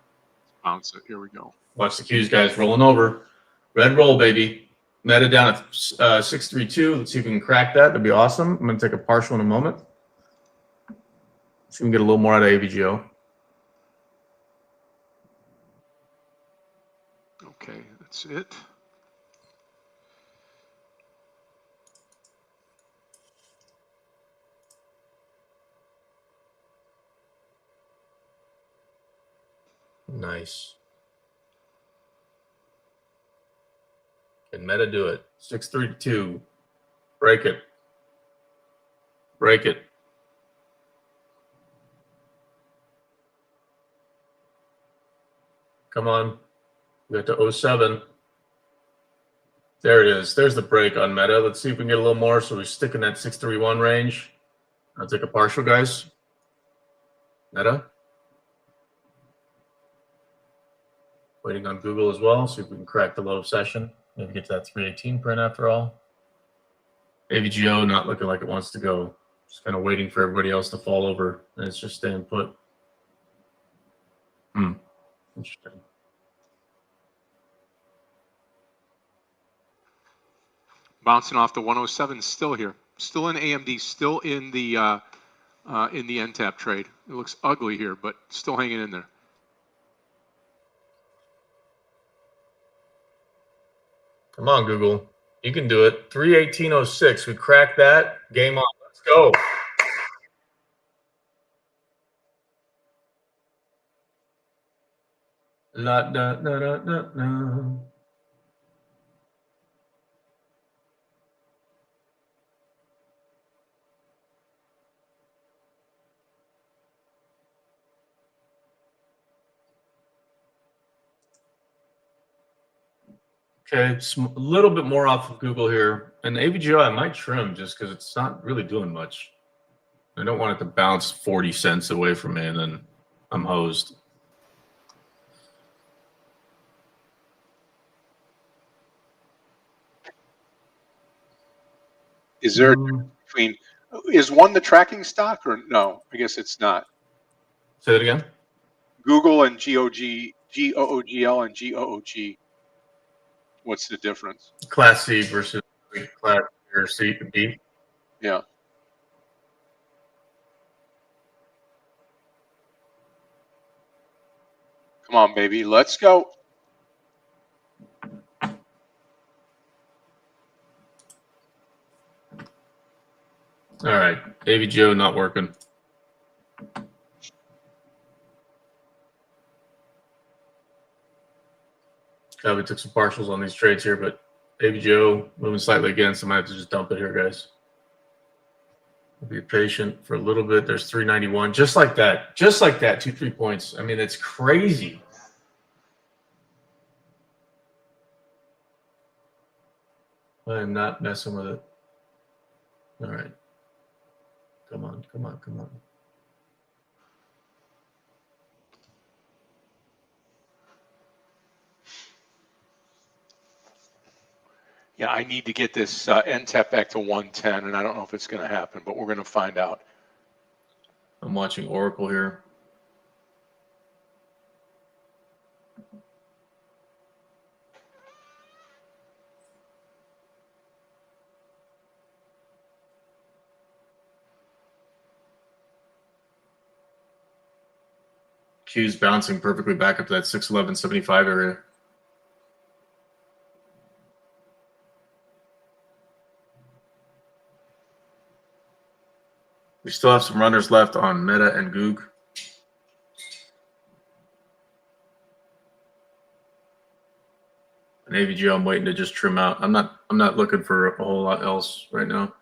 Bounce it. Here we go. Watch the Qs, guys, rolling over. Red roll, baby. Meta down at 632. Let's see if we can crack that. That'd be awesome. I'm going to take a partial in a moment. See if we can get a little more out of AVGO. Okay, that's it. Nice. Can Meta do it? 632. Break it. Break it. Come on. We got to 07. There it is. There's the break on Meta. Let's see if we can get a little more so we stick in that 631 range. I'll take a partial, guys. Meta. Waiting on Google as well. See if we can crack the low of session. Maybe get to that 318 print after all. AVGO not looking like it wants to go. Just kind of waiting for everybody else to fall over. And it's just staying put. Interesting. Bouncing off the 107, still here, still in AMD, still in the NTAP trade. It looks ugly here, but still hanging in there. Come on, Google. You can do it. 318.06. We cracked that. Game on. Let's go. La, da, da, da, da, da. Okay, it's a little bit more off of Google here. And AVGO I might trim just because it's not really doing much. I don't want it to bounce 40 cents away from me and then I'm hosed. Is there between, is one the tracking stock or no? I guess it's not. Say that again. Google and GOOGL and GOOG. What's the difference? Class C versus Class or C and D. Yeah. Come on, baby. Let's go. All right. AVGO not working. We took some partials on these trades here, but AVGO moving slightly again, so I might have to just dump it here, guys. Be patient for a little bit. There's 391. Just like that. Just like that. 2-3 points. I mean, it's crazy. I am not messing with it. All right. Come on, come on, come on. Yeah, I need to get this NTAP back to 110, and I don't know if it's going to happen, but we're going to find out. I'm watching Oracle here. Q's bouncing perfectly back up to that 611.75 area. We still have some runners left on Meta and Goog. And AVGO, I'm waiting to just trim out. I'm not looking for a whole lot else right now.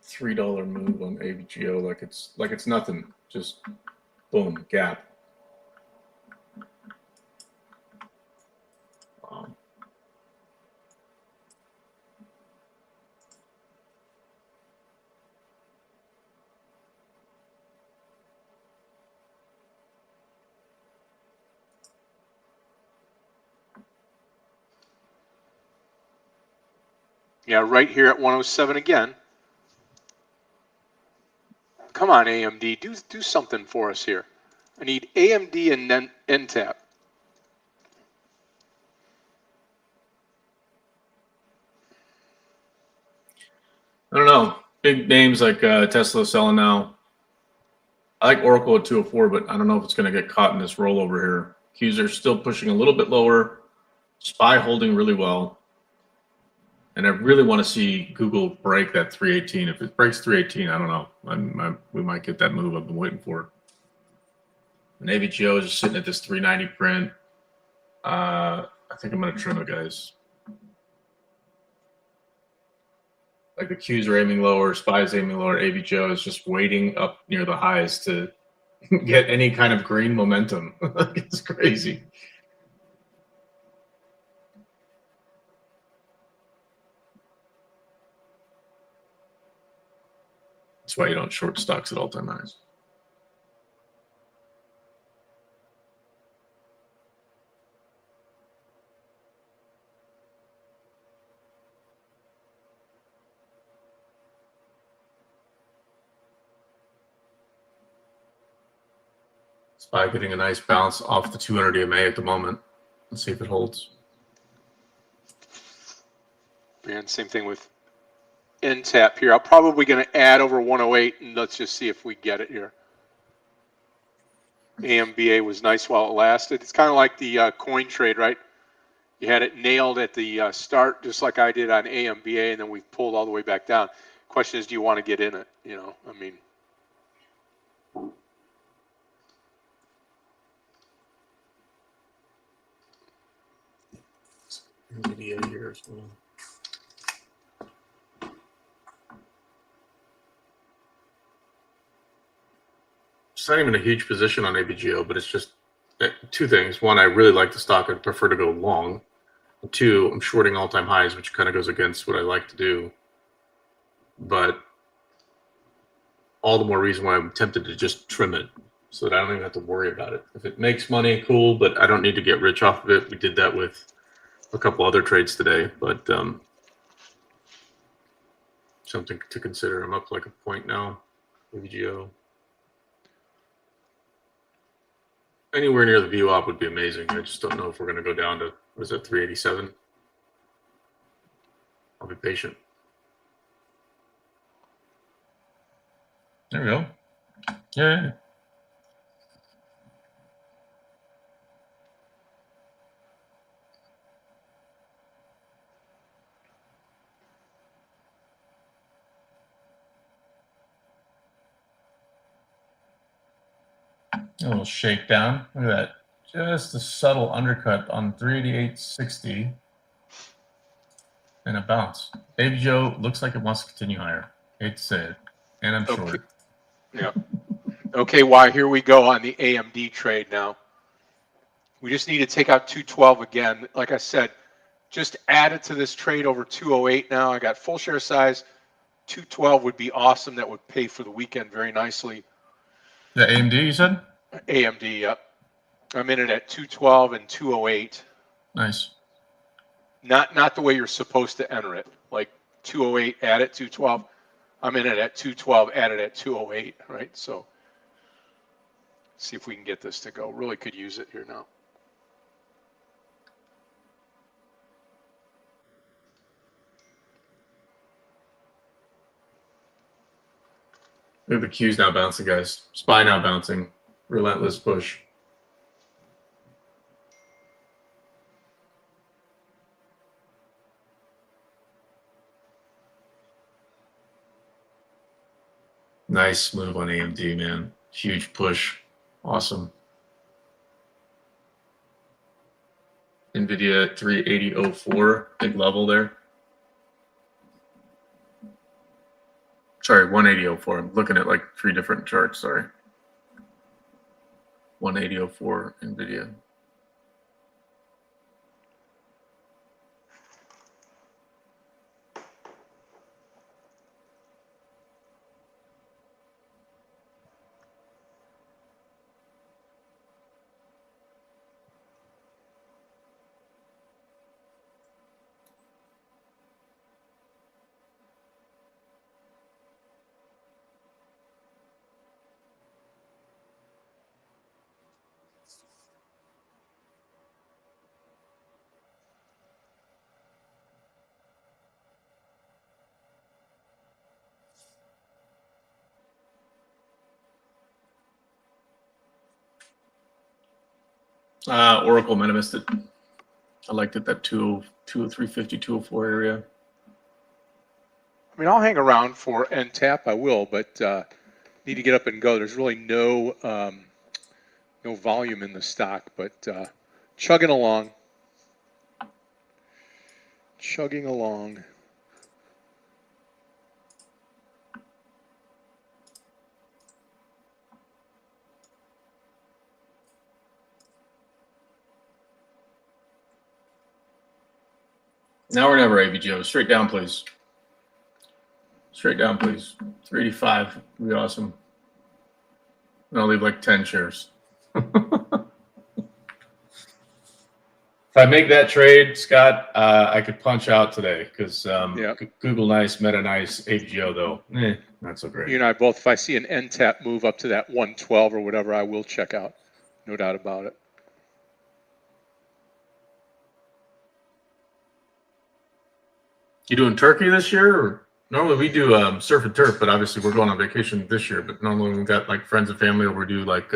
$3 move on AVGO like it's nothing. Just boom, gap. Yeah, right here at 107 again. Come on, AMD, do something for us here. I need AMD and NTAP. I don't know. Big names like Tesla selling now. I like Oracle at 204, but I don't know if it's going to get caught in this rollover here. Qs are still pushing a little bit lower. SPY holding really well. And I really want to see Google break that 318. If it breaks 318, I don't know. We might get that move I've been waiting for. And AVGO is just sitting at this 390 print. I think I'm going to trim it, guys. Like the Qs are aiming lower, SPY is aiming lower, AVGO is just waiting up near the highs to get any kind of green momentum. It's crazy. That's why you don't short stocks at all-time highs. SPY getting a nice bounce off the 200 EMA at the moment. Let's see if it holds. And same thing with NTAP here. I'm probably going to add over 108, and let's just see if we get it here. AMBA was nice while it lasted. It's kind of like the coin trade, right? You had it nailed at the start, just like I did on AMBA, and then we pulled all the way back down. Question is, do you want to get in it? You know, I mean. NVIDIA here as well. It's not even a huge position on AVGO, but it's just two things. One, I really like the stock. I'd prefer to go long. And two, I'm shorting all-time highs, which kind of goes against what I like to do. But all the more reason why I'm tempted to just trim it so that I don't even have to worry about it. If it makes money, cool, but I don't need to get rich off of it. We did that with a couple other trades today, but something to consider. I'm up like a point now, AVGO. Anywhere near the VWAP would be amazing. I just don't know if we're going to go down to, what is that, 387? I'll be patient. There we go. Yeah. A little shakedown. Look at that. Just a subtle undercut on 388.60 and a bounce. AVGO looks like it wants to continue higher. Hate to say it. And I'm short. Yeah. Okay, why? Here we go on the AMD trade now. We just need to take out 212 again. Like I said, just add it to this trade over 208 now. I got full share size. 212 would be awesome. That would pay for the weekend very nicely. The AMD, you said? AMD, yep. I'm in it at 212 and 208. Nice. Not the way you're supposed to enter it. Like 208, add it 212. I'm in it at 212, add it at 208, right? So see if we can get this to go. Really could use it here now. Look at the Qs now bouncing, guys. SPY now bouncing. Relentless push. Nice move on AMD, man. Huge push. Awesome. NVIDIA 380.04, big level there. Sorry, 180.04. I'm looking at like 3 different charts, sorry. 180.04 NVIDIA. Oracle might have missed it. I liked it, that 203.50, 204 area. I mean, I'll hang around for NTAP. I will, but need to get up and go. There's really no volume in the stock, but chugging along. Chugging along. Now or never, AVGO. Straight down, please. Straight down, please. 385 would be awesome. And I'll leave like 10 shares. If I make that trade, Scott, I could punch out today because Google nice, Meta nice, AVGO though, not so great. You and I both, if I see an NTAP move up to that 112 or whatever, I will check out. No doubt about it. You doing Turkey this year? Or normally we do surf and turf, but obviously we're going on vacation this year. But normally we've got like friends and family over. We do like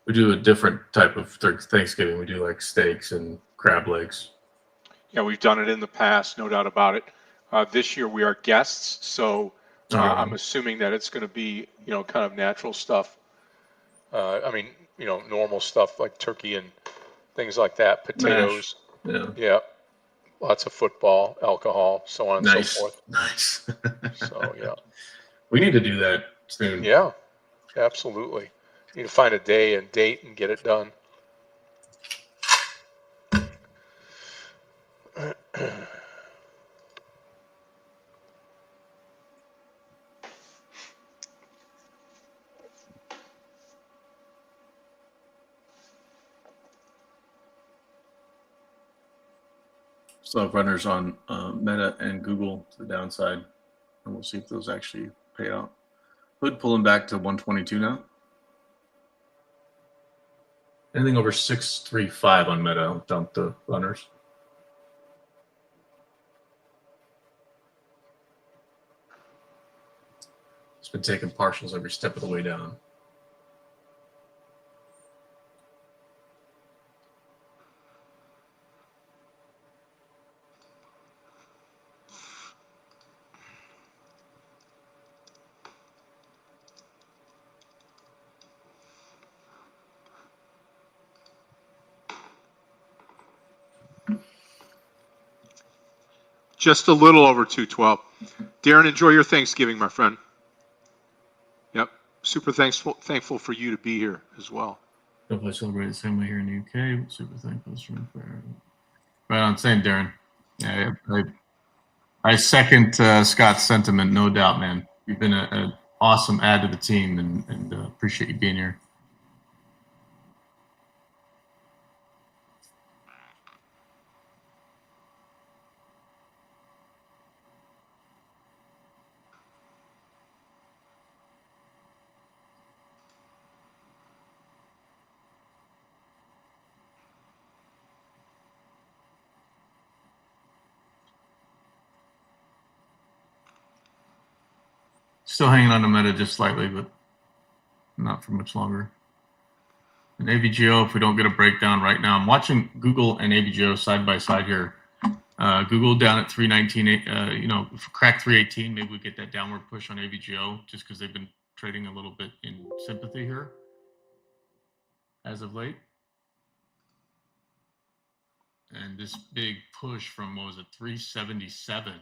we do a different type of Thanksgiving. We do like steaks and crab legs. Yeah, we've done it in the past, no doubt about it. This year we are guests, so I'm assuming that it's going to be, kind of natural stuff. I mean, normal stuff like turkey and things like that, potatoes. Mash. Yeah. Lots of football, alcohol, so on and so forth. Nice. So, yeah. We need to do that soon. Yeah, absolutely. You need to find a day and date and get it done. Still have runners on Meta and Google to the downside, and we'll see if those actually pay out. Hood pulling back to 122 now. Anything over 635 on Meta, I'll dump the runners. It's been taking partials every step of the way down. Just a little over 212. Darren, enjoy your Thanksgiving, my friend. Yep. Super thankful for you to be here as well. Hopefully celebrate the same way here in the UK. Super thankful. Right on, same, Darren. Yeah, I second Scott's sentiment, no doubt, man. You've been an awesome add to the team, and appreciate you being here. Still hanging on to Meta just slightly, but not for much longer. And AVGO, if we don't get a breakdown right now, I'm watching Google and AVGO side by side here. Google down at 319. You know, crack 318. Maybe we get that downward push on AVGO just because they've been trading a little bit in sympathy here as of late. And this big push from, what was it, 377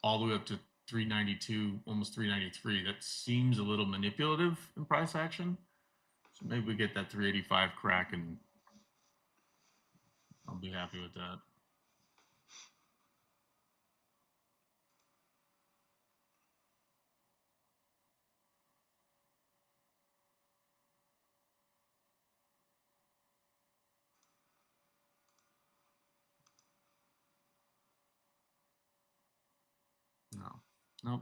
all the way up to 392, almost 393. That seems a little manipulative in price action. So maybe we get that 385 crack and I'll be happy with that. No. Nope.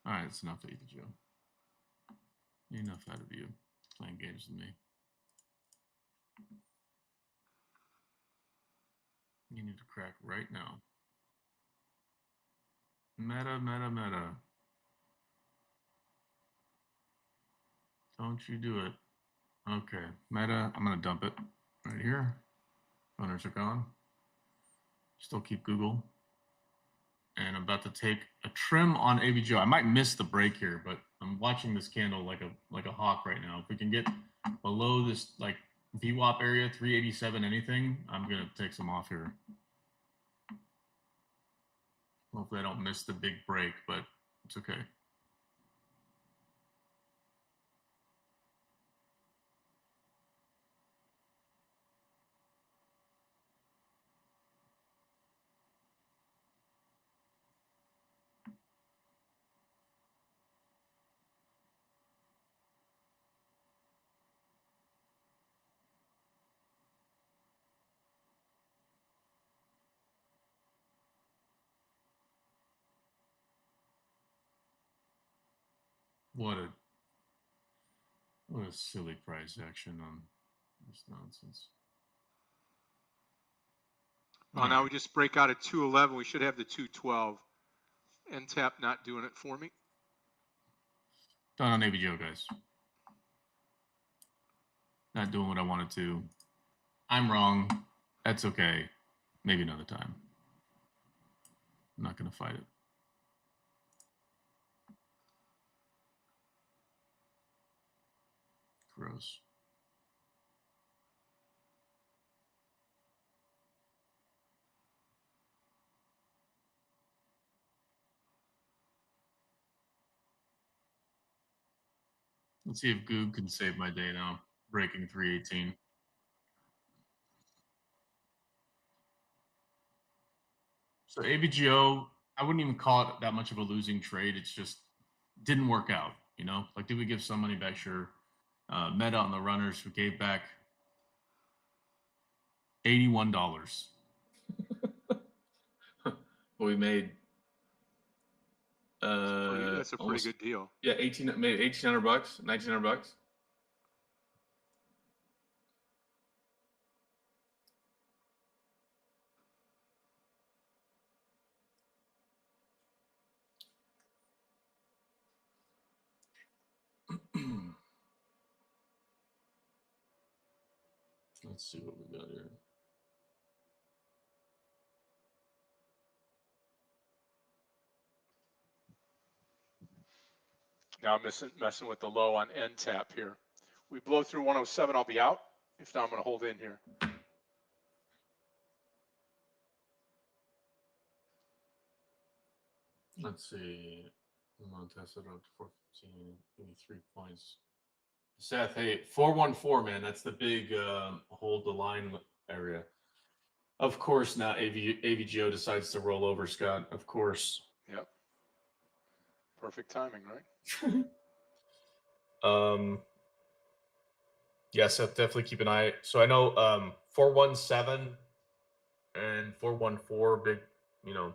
All right, it's enough, AVGO. Enough out of you playing games with me. You need to crack right now. Meta, meta, meta. Don't you do it. Okay, meta, I'm gonna dump it right here. Owners are gone. Still keep Google. And I'm about to take a trim on AVGO. I might miss the break here, but I'm watching this candle like a hawk right now. If we can get below this like VWAP area, 387 anything, I'm gonna take some off here. Hopefully I don't miss the big break, but it's okay. What a silly price action on this nonsense. Well, now we just break out at 211. We should have the 212. NTAP not doing it for me. Done on AVGO, guys. Not doing what I wanted to. I'm wrong. That's okay. Maybe another time. I'm not going to fight it. Gross. Let's see if Goog can save my day now. Breaking 318. So AVGO, I wouldn't even call it that much of a losing trade. It's just didn't work out, you know? Like, did we give some money back? Sure. Meta on the runners, we gave back $81. We made that's a pretty good deal. Yeah, made $1,800, $1,900. Let's see what we got here. Now I'm messing with the low on NTAP here. We blow through 107, I'll be out. If not, I'm going to hold in here. Let's see. I'm tested up to 415, 83 points. Seth, hey, 414, man. That's the big hold the line area. Of course, now AVGO decides to roll over, Scott. Of course. Yep. Perfect timing, right? Yeah, Seth, definitely keep an eye. So I know 417 and 414, big, you know,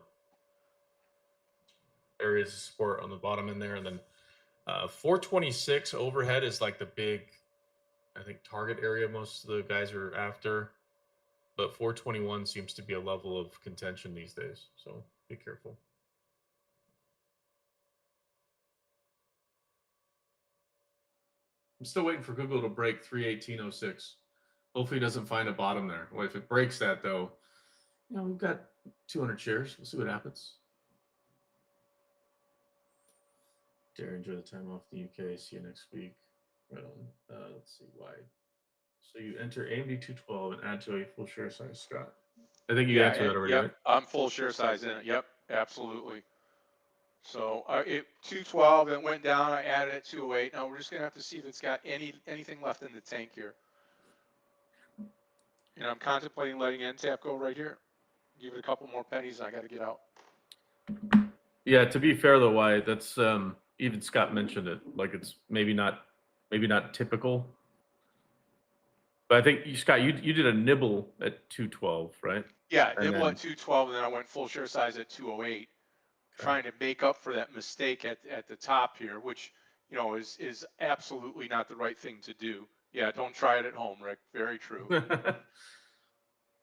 areas of support on the bottom in there, and then 426 overhead is like the big, I think, target area most of the guys are after. But 421 seems to be a level of contention these days, so be careful. I'm still waiting for Google to break 318.06. Hopefully it doesn't find a bottom there. Well, if it breaks that, though, You know, we've got 200 shares. We'll see what happens. Dare enjoy the time off in the UK. See you next week. Right on. Let's see why. So you enter AMD 212 and add to a full share size, Scott. I think you answered that already, yep, right? I'm full share size in it. Yep, absolutely. So it 212, it went down. I added it 208. Now we're just gonna have to see if it's got anything left in the tank here. And I'm contemplating letting NTAP go right here. Give it a couple more pennies. And I got to get out. Yeah. To be fair though, why that's even Scott mentioned it. Like it's maybe not typical. But I think Scott, you did a nibble at 212, right? Yeah, And nibble then- at 212, and then I went full share size at 208, trying to make up for that mistake at the top here, which is absolutely not the right thing to do. Yeah, don't try it at home, Rick. Very true.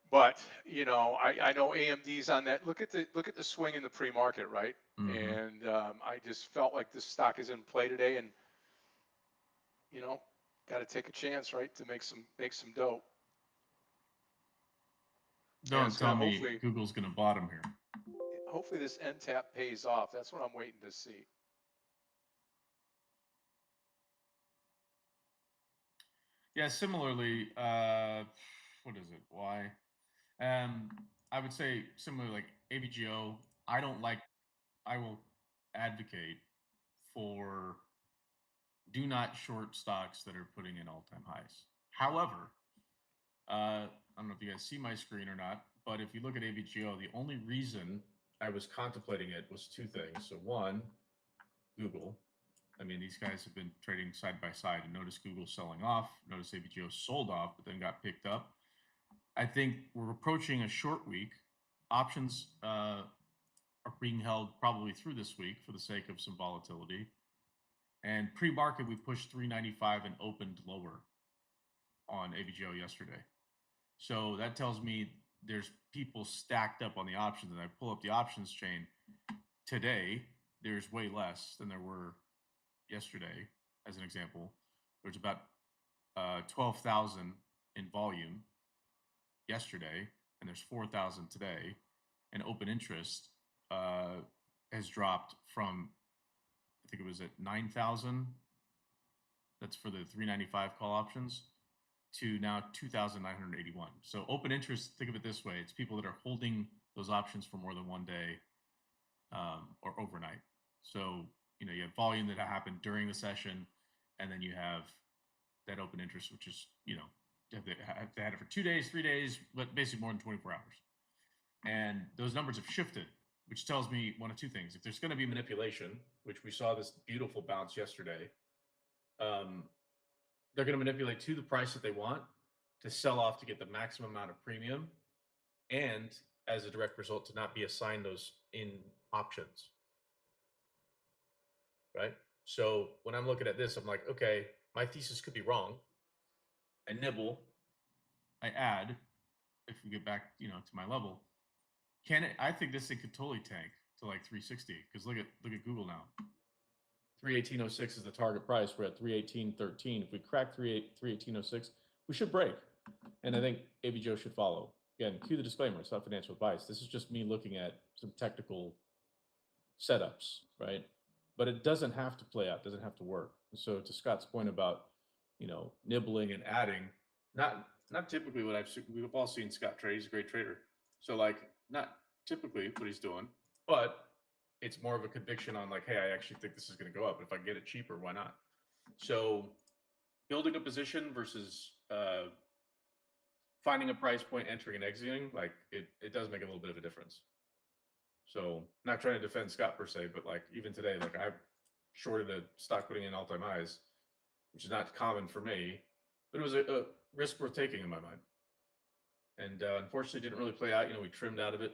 But I know AMD's on that. Look at the swing in the pre-market, right? Mhm. And I just felt like this stock is in play today, and got to take a chance, right, to make some dough. Don't tell me Google's going to bottom here. Hopefully this NTAP pays off. That's what I'm waiting to see. Yeah, similarly, what is it? Why? I would say similarly like AVGO, I will advocate for do not short stocks that are putting in all-time highs. However, I don't know if you guys see my screen or not, but if you look at AVGO, the only reason I was contemplating it was two things. So one, Google. I mean, these guys have been trading side by side, and notice Google selling off, notice AVGO sold off, but then got picked up. I think we're approaching a short week. Options are being held probably through this week for the sake of some volatility. And pre-market, we pushed 395 and opened lower on AVGO yesterday. So that tells me there's people stacked up on the options, and I pull up the options chain today. There's way less than there were yesterday, as an example. There's about 12,000 in volume yesterday, and there's 4,000 today. And open interest has dropped from, I think it was at 9,000. That's for the 395 call options, to now 2,981. So open interest, think of it this way: it's people that are holding those options for more than one day or overnight. So you have volume that happened during the session, and then you have that open interest, which is they had it for 2 days, 3 days, but basically more than 24 hours. And those numbers have shifted, which tells me one of two things. If there's going to be manipulation, which we saw this beautiful bounce yesterday, they're going to manipulate to the price that they want to sell off to get the maximum amount of premium, and as a direct result, to not be assigned those in options. Right? So when I'm looking at this, I'm like, okay, my thesis could be wrong. I nibble, I add, if we get back, to my level. I think this thing could totally tank to like 360, because look at Google now. 318.06 is the target price. We're at 318.13. If we crack 318.06, we should break. And I think AVGO should follow. Again, cue the disclaimer. It's not financial advice. This is just me looking at some technical setups, right? But it doesn't have to play out. It doesn't have to work. So to Scott's point about, nibbling and adding, not typically what we've all seen Scott trade. He's a great trader. So like, not typically what he's doing, but it's more of a conviction on like, hey, I actually think this is going to go up. If I can get it cheaper, why not? So building a position versus finding a price point, entering and exiting, like it does make a little bit of a difference. So not trying to defend Scott per se, but like even today, like I shorted a stock putting in all-time highs, which is not common for me, but it was a risk worth taking in my mind. And unfortunately, didn't really play out. We trimmed out of it.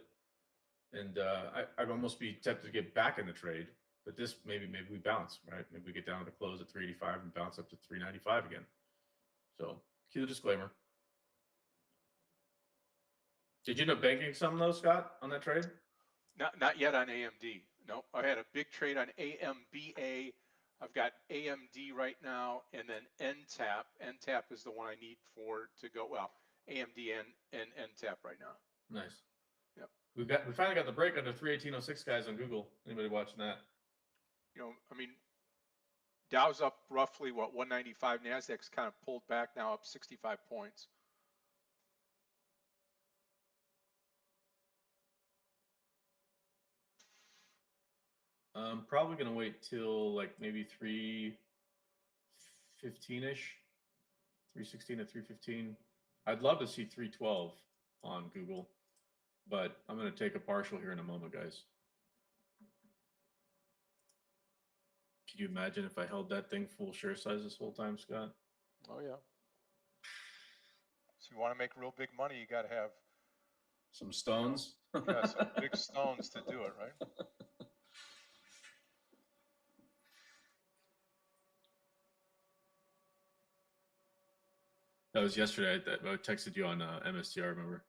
And I'd almost be tempted to get back in the trade, but this maybe we bounce, right? Maybe we get down to the close at 385 and bounce up to 395 again. So cue the disclaimer. Did you end up banking some though, Scott, on that trade? Not yet on AMD. No, I had a big trade on AMBA. I've got AMD right now, and then NTAP. NTAP is the one I need to go. Well, AMD and NTAP right now. Nice. We finally got the break under 318.06 guys on Google. Anybody watching that? You know, I mean, Dow's up roughly, what, 195. NASDAQ's kind of pulled back now, up 65 points. I'm probably gonna wait till like maybe 315-ish, 316 to 315. I'd love to see 312 on Google, but I'm gonna take a partial here in a moment, guys. Can you imagine if I held that thing full share size this whole time, Scott? Oh yeah. So you want to make real big money, you got to have Some stones. yeah, some big stones to do it, right? That was yesterday. I texted you on MSTR. Remember?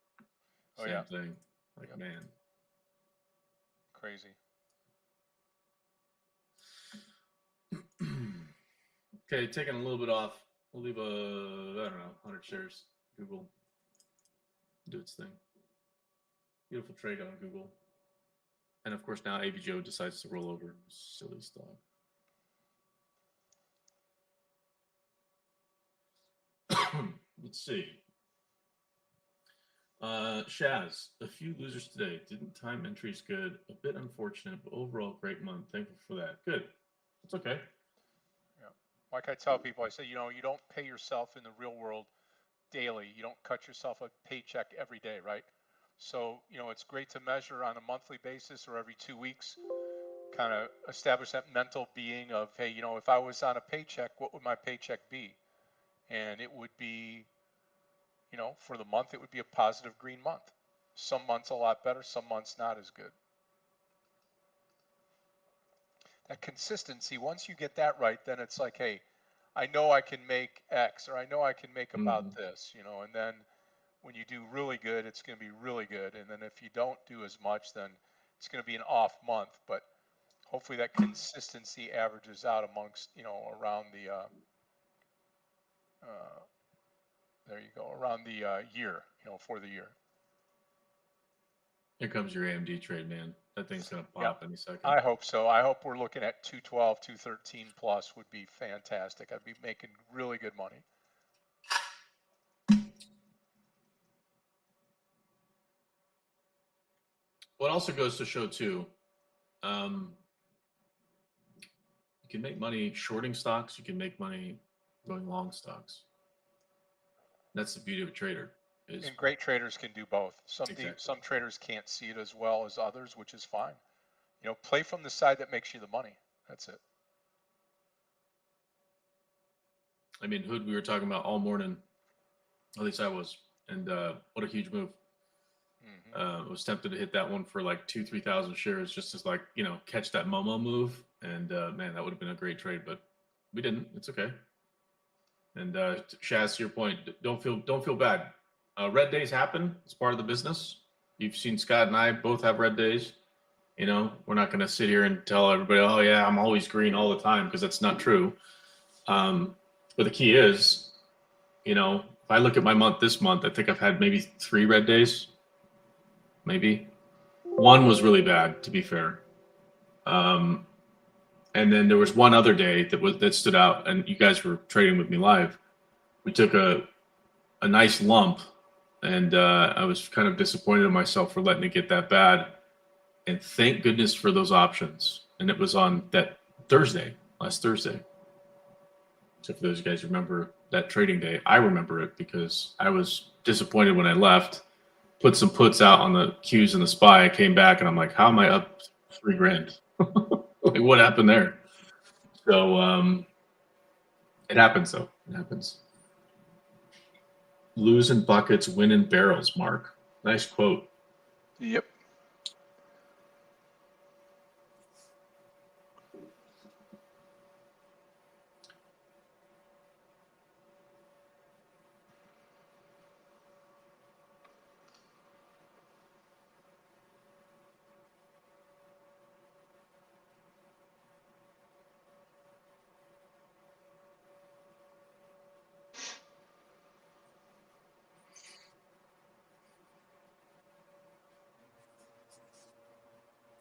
Oh, Same yeah. thing. Like, Yep. man. Crazy. Okay, taking a little bit off. We'll leave I don't know, 100 shares. Google. Do its thing. Beautiful trade on Google. And of course, now AVGO decides to roll over. Silly stuff. Let's see. Shaz, a few losers today. Didn't time entries good. A bit unfortunate, but overall great month. Thankful for that. Good. It's okay. Yeah. Like I tell people, I say, you know, you don't pay yourself in the real world daily. You don't cut yourself a paycheck every day, right? So, you know, it's great to measure on a monthly basis or every 2 weeks, kind of establish that mental being of, hey, you know, if I was on a paycheck, what would my paycheck be? And it would be, you know, for the month, it would be a positive green month. Some months a lot better, some months not as good. That consistency, once you get that right, then it's like, hey, I know I can make X, or I know I can make about this, you know, and then when you do really good, it's going to be really good. And then if you don't do as much, then it's going to be an off month. But hopefully that consistency averages out amongst, you know, around the, there you go, around the year, you know, for the year. Here comes your AMD trade, man. That thing's going to pop any second. I hope so. I hope we're looking at 212, 213 plus would be fantastic. I'd be making really good money. Well, it also goes to show too, you can make money shorting stocks. You can make money going long stocks. That's the beauty of a trader. And great traders can do both. Exactly. Some traders can't see it as well as others, which is fine. You know, play from the side that makes you the money. That's it. I mean, Hood, we were talking about all morning. At least I was. And what a huge move. I was tempted to hit that one for like 2,000-3,000 shares just as like, you know, catch that Momo move. And man, that would have been a great trade, but we didn't. It's okay. And Shaz, to your point, don't feel bad. Red days happen. It's part of the business. You've seen Scott and I both have red days. You know, we're not going to sit here and tell everybody, oh yeah, I'm always green all the time, because that's not true. But the key is, you know, if I look at my month this month, I think I've had maybe 3 red days. Maybe. One was really bad, to be fair. And then there was one other day that stood out, and you guys were trading with me live. We took a nice lump, and I was kind of disappointed in myself for letting it get that bad. And thank goodness for those options. And it was on that last Thursday. So for those guys who remember that trading day, I remember it because I was disappointed when I left, put some puts out on the Qs and the SPY. I came back and I'm like, how am I up $3,000? Like, what happened there? So it happens though. It happens. Lose in buckets, win in barrels, Mark. Nice quote. Yep.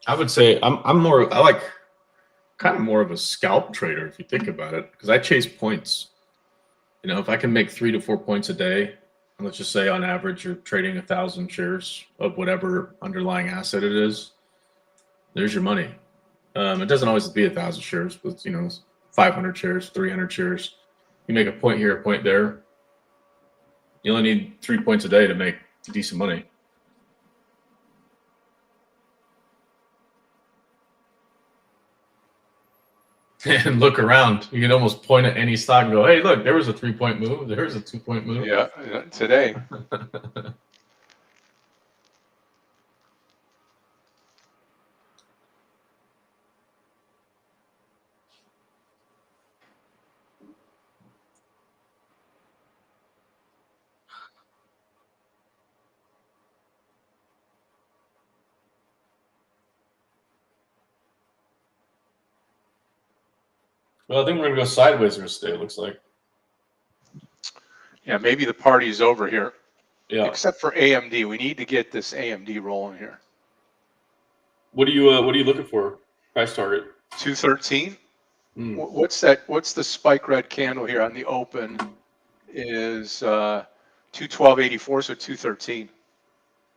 I would say I like kind of more of a scalp trader if you think about it, because I chase points. You know, if I can make 3 to 4 points a day, and let's just say on average you're trading 1,000 shares of whatever underlying asset it is, there's your money. It doesn't always be 1,000 shares, but 500 shares, 300 shares. You make a point here, a point there. You only need 3 points a day to make decent money. And look around. You can almost point at any stock and go, hey, look, there was a 3-point move. There's a 2-point move. Yeah, today. Well, I think we're going to go sideways the rest of the day, it looks like. Yeah, maybe the party's over here. Yeah. Except for AMD. We need to get this AMD rolling here. What are you looking for? Price target? 213. What's that? What's the spike red candle here on the open? Is 212.84, so 213.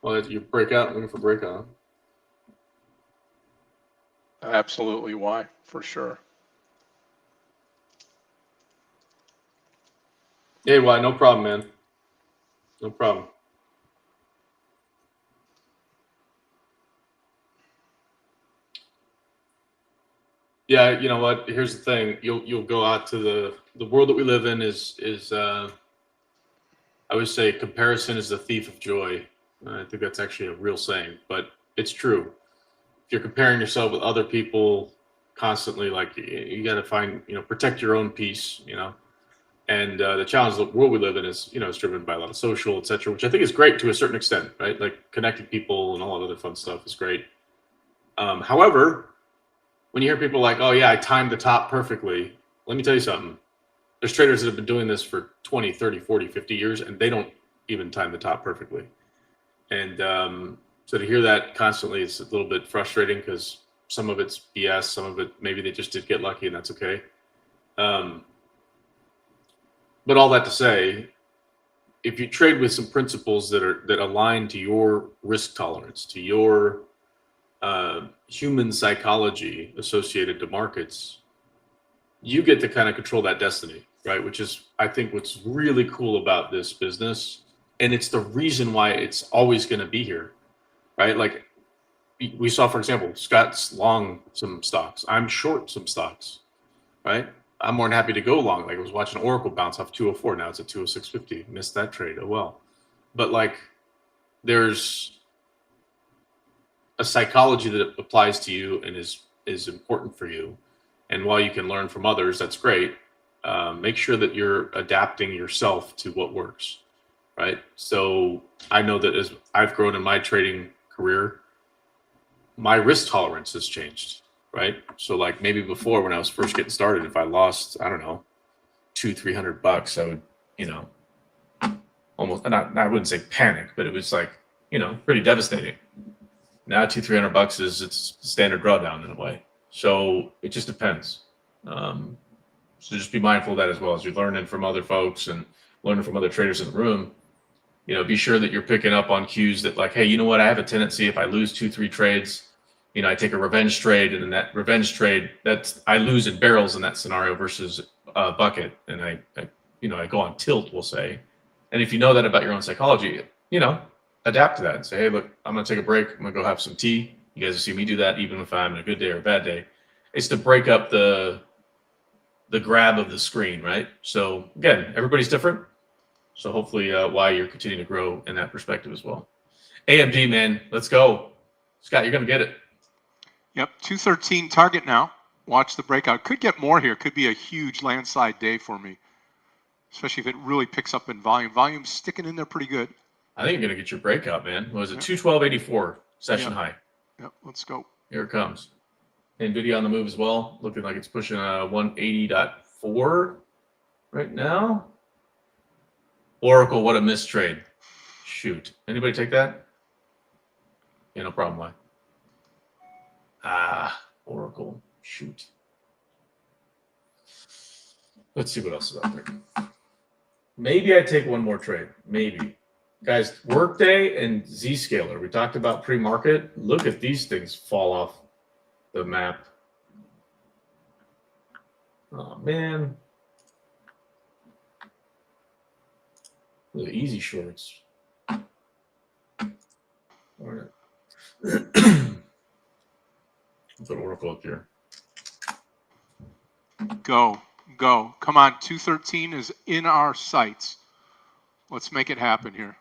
Well, you breakout. Looking for breakout. Absolutely, why? For sure. Hey, why? No problem, man. No problem. Yeah, you know what? Here's the thing. You'll go out to the world that we live in is I would say comparison is the thief of joy. I think that's actually a real saying, but it's true. If you're comparing yourself with other people constantly, like you got to find, protect your own peace, And the challenge of the world we live in is, it's driven by a lot of social, et cetera, which I think is great to a certain extent, right? Like connecting people and all that other fun stuff is great. However, when you hear people like, oh yeah, I timed the top perfectly, let me tell you something. There's traders that have been doing this for 20, 30, 40, 50 years, and they don't even time the top perfectly. And so to hear that constantly is a little bit frustrating because some of it's BS, some of it, maybe they just did get lucky and that's okay. But all that to say, if you trade with some principles that align to your risk tolerance, to your human psychology associated to markets, you get to kind of control that destiny, right? Which is, I think, what's really cool about this business. And it's the reason why it's always going to be here, right? Like we saw, for example, Scott's long some stocks. I'm short some stocks, right? I'm more than happy to go long. Like I was watching Oracle bounce off 204. Now it's at 206.50. Missed that trade. Oh, well. But like there's a psychology that applies to you and is important for you. And while you can learn from others, that's great. Make sure that you're adapting yourself to what works, right? So I know that as I've grown in my trading career, my risk tolerance has changed, right? So like maybe before when I was first getting started, if I lost, I don't know, $200-300, I would, almost, not, I wouldn't say panic, but it was like, pretty devastating. Now $200-300 is it's standard drawdown in a way. So it just depends. So just be mindful of that as well as you're learning from other folks and learning from other traders in the room. Be sure that you're picking up on cues that like, hey, you know what? I have a tendency if I lose 2-3 trades, I take a revenge trade, and in that revenge trade, I lose in barrels in that scenario versus a bucket, and I go on tilt, we'll say. And if you know that about your own psychology, adapt to that and say, hey, look, I'm gonna take a break. I'm gonna go have some tea. You guys will see me do that even if I'm in a good day or a bad day. It's to break up the grab of the screen, right? So again, everybody's different. So hopefully why you're continuing to grow in that perspective as well. AMD, man, let's go. Scott, you're gonna get it. Yep, 213 target now. Watch the breakout. Could get more here. Could be a huge landslide day for me, especially if it really picks up in volume. Volume's sticking in there pretty good. I think you're gonna get your breakout, man. What was it? 212.84 session high. Yep, let's go. Here it comes. NVIDIA on the move as well, looking like it's pushing 180.4 right now. Oracle, what a mistrade. Shoot. Anybody take that? Yeah, no problem. Why? Oracle. Shoot. Let's see what else is out there. Maybe I take one more trade. Maybe. Guys, Workday and Zscaler. We talked about pre-market. Look at these things fall off the map. Oh, man. The easy shorts. All right. Put Oracle up here. Go. Come on, 213 is in our sights. Let's make it happen here.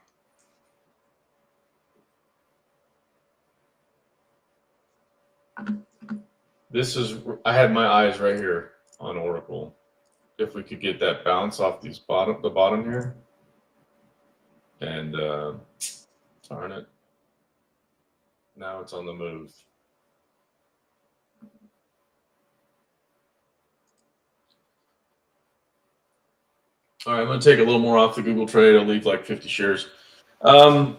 This is, I had my eyes right here on Oracle. If we could get that bounce off the bottom here. And darn it. Now it's on the move. All right, I'm going to take a little more off the Google trade. I'll leave like 50 shares. Come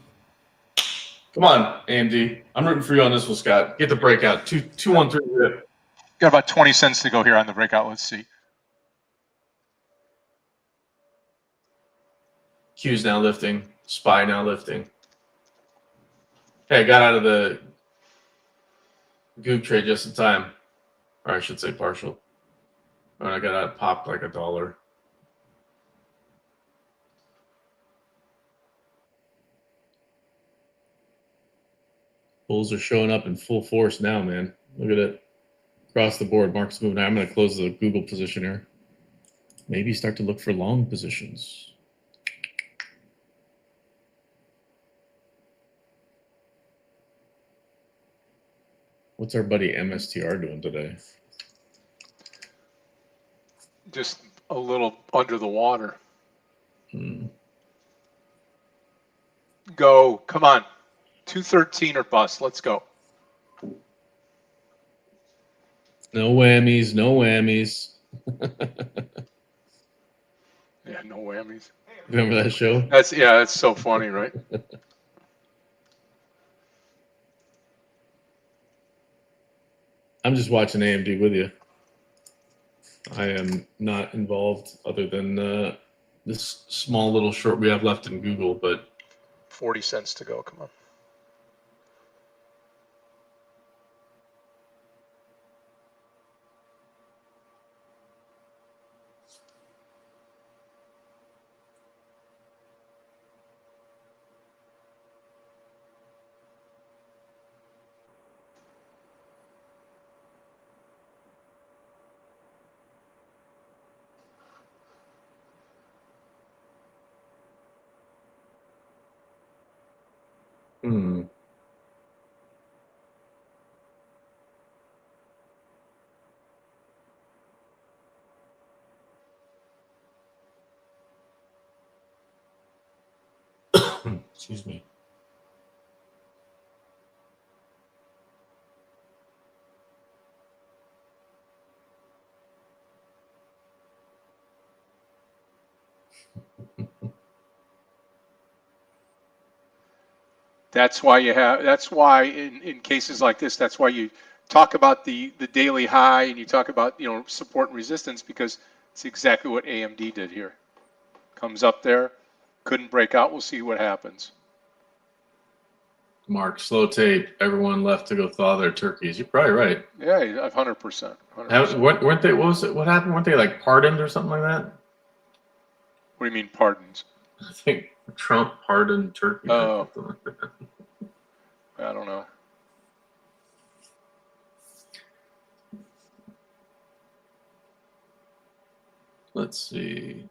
on, AMD. I'm rooting for you on this one, Scott. Get the breakout. 213 rip. Got about 20 cents to go here on the breakout. Let's see. Q's now lifting. SPY now lifting. Hey, I got out of the Goog trade just in time. Or I should say partial. All right, I got out, popped like $1. Bulls are showing up in full force now, man. Look at it. Across the board, market's moving. I'm going to close the Google position here. Maybe start to look for long positions. What's our buddy MSTR doing today? Just a little under the water. Go. Come on. 213 or bust. Let's go. No whammies, no whammies. Yeah, no whammies. Remember that show? That's so funny, right? I'm just watching AMD with you. I am not involved other than this small little short we have left in Google, but 40 cents to go. Come on. Excuse me. That's why in cases like this, that's why you talk about the daily high and you talk about, support and resistance, because it's exactly what AMD did here. Comes up there, couldn't break out. We'll see what happens. Mark, slow tape. Everyone left to go thaw their turkeys. You're probably right. Yeah, 100%. Weren't they? What was it? What happened? Weren't they like pardoned or something like that? What do you mean pardons? I think Trump pardoned Turkey. Oh, I don't know. Let's see.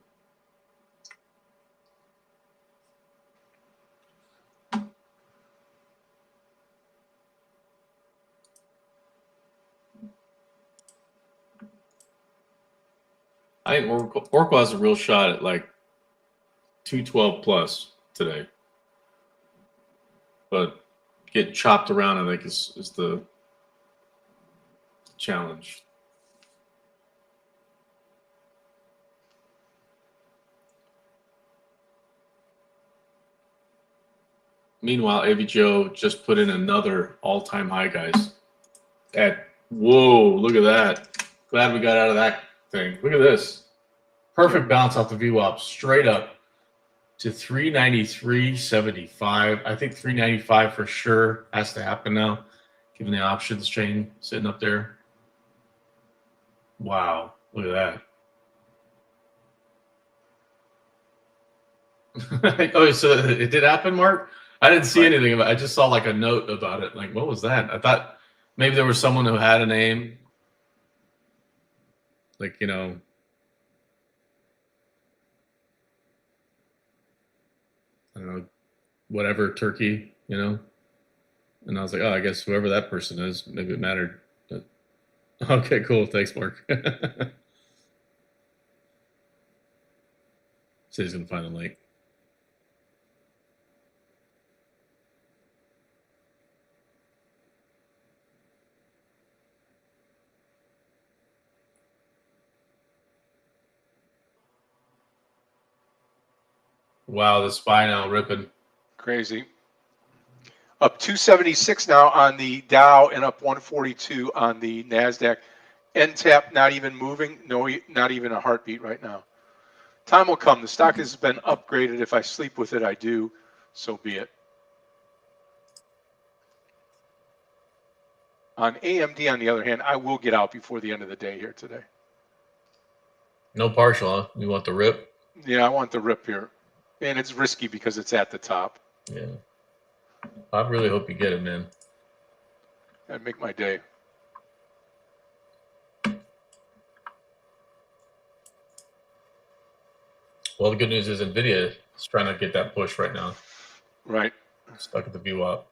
I think Oracle has a real shot at like 212 plus today, but getting chopped around, I think, is the challenge. Meanwhile, AVGO just put in another all-time high, guys. Whoa, look at that. Glad we got out of that thing. Look at this. Perfect bounce off the VWAP, straight up to 393.75. I think 395 for sure has to happen now, given the options chain sitting up there. Wow, look at that. Oh, so it did happen, Mark? I didn't see anything about it. I just saw like a note about it. Like, what was that? I thought maybe there was someone who had a name. Like, you know, I don't know, whatever turkey, you know? And I was like, oh, I guess whoever that person is, maybe it mattered. But, okay, cool. Thanks, Mark. So he's going to find the link. Wow, the SPY now ripping. Crazy. Up 276 now on the Dow and up 142 on the NASDAQ. NTAP not even moving, no, not even a heartbeat right now. Time will come. The stock has been upgraded. If I sleep with it, I do. So be it. On AMD, on the other hand, I will get out before the end of the day here today. No partial, huh? You want the rip? Yeah, I want the rip here. And it's risky because it's at the top. Yeah. I really hope you get it, man. That'd make my day. Well, the good news is NVIDIA is trying to get that push right now. Right. Stuck at the VWAP.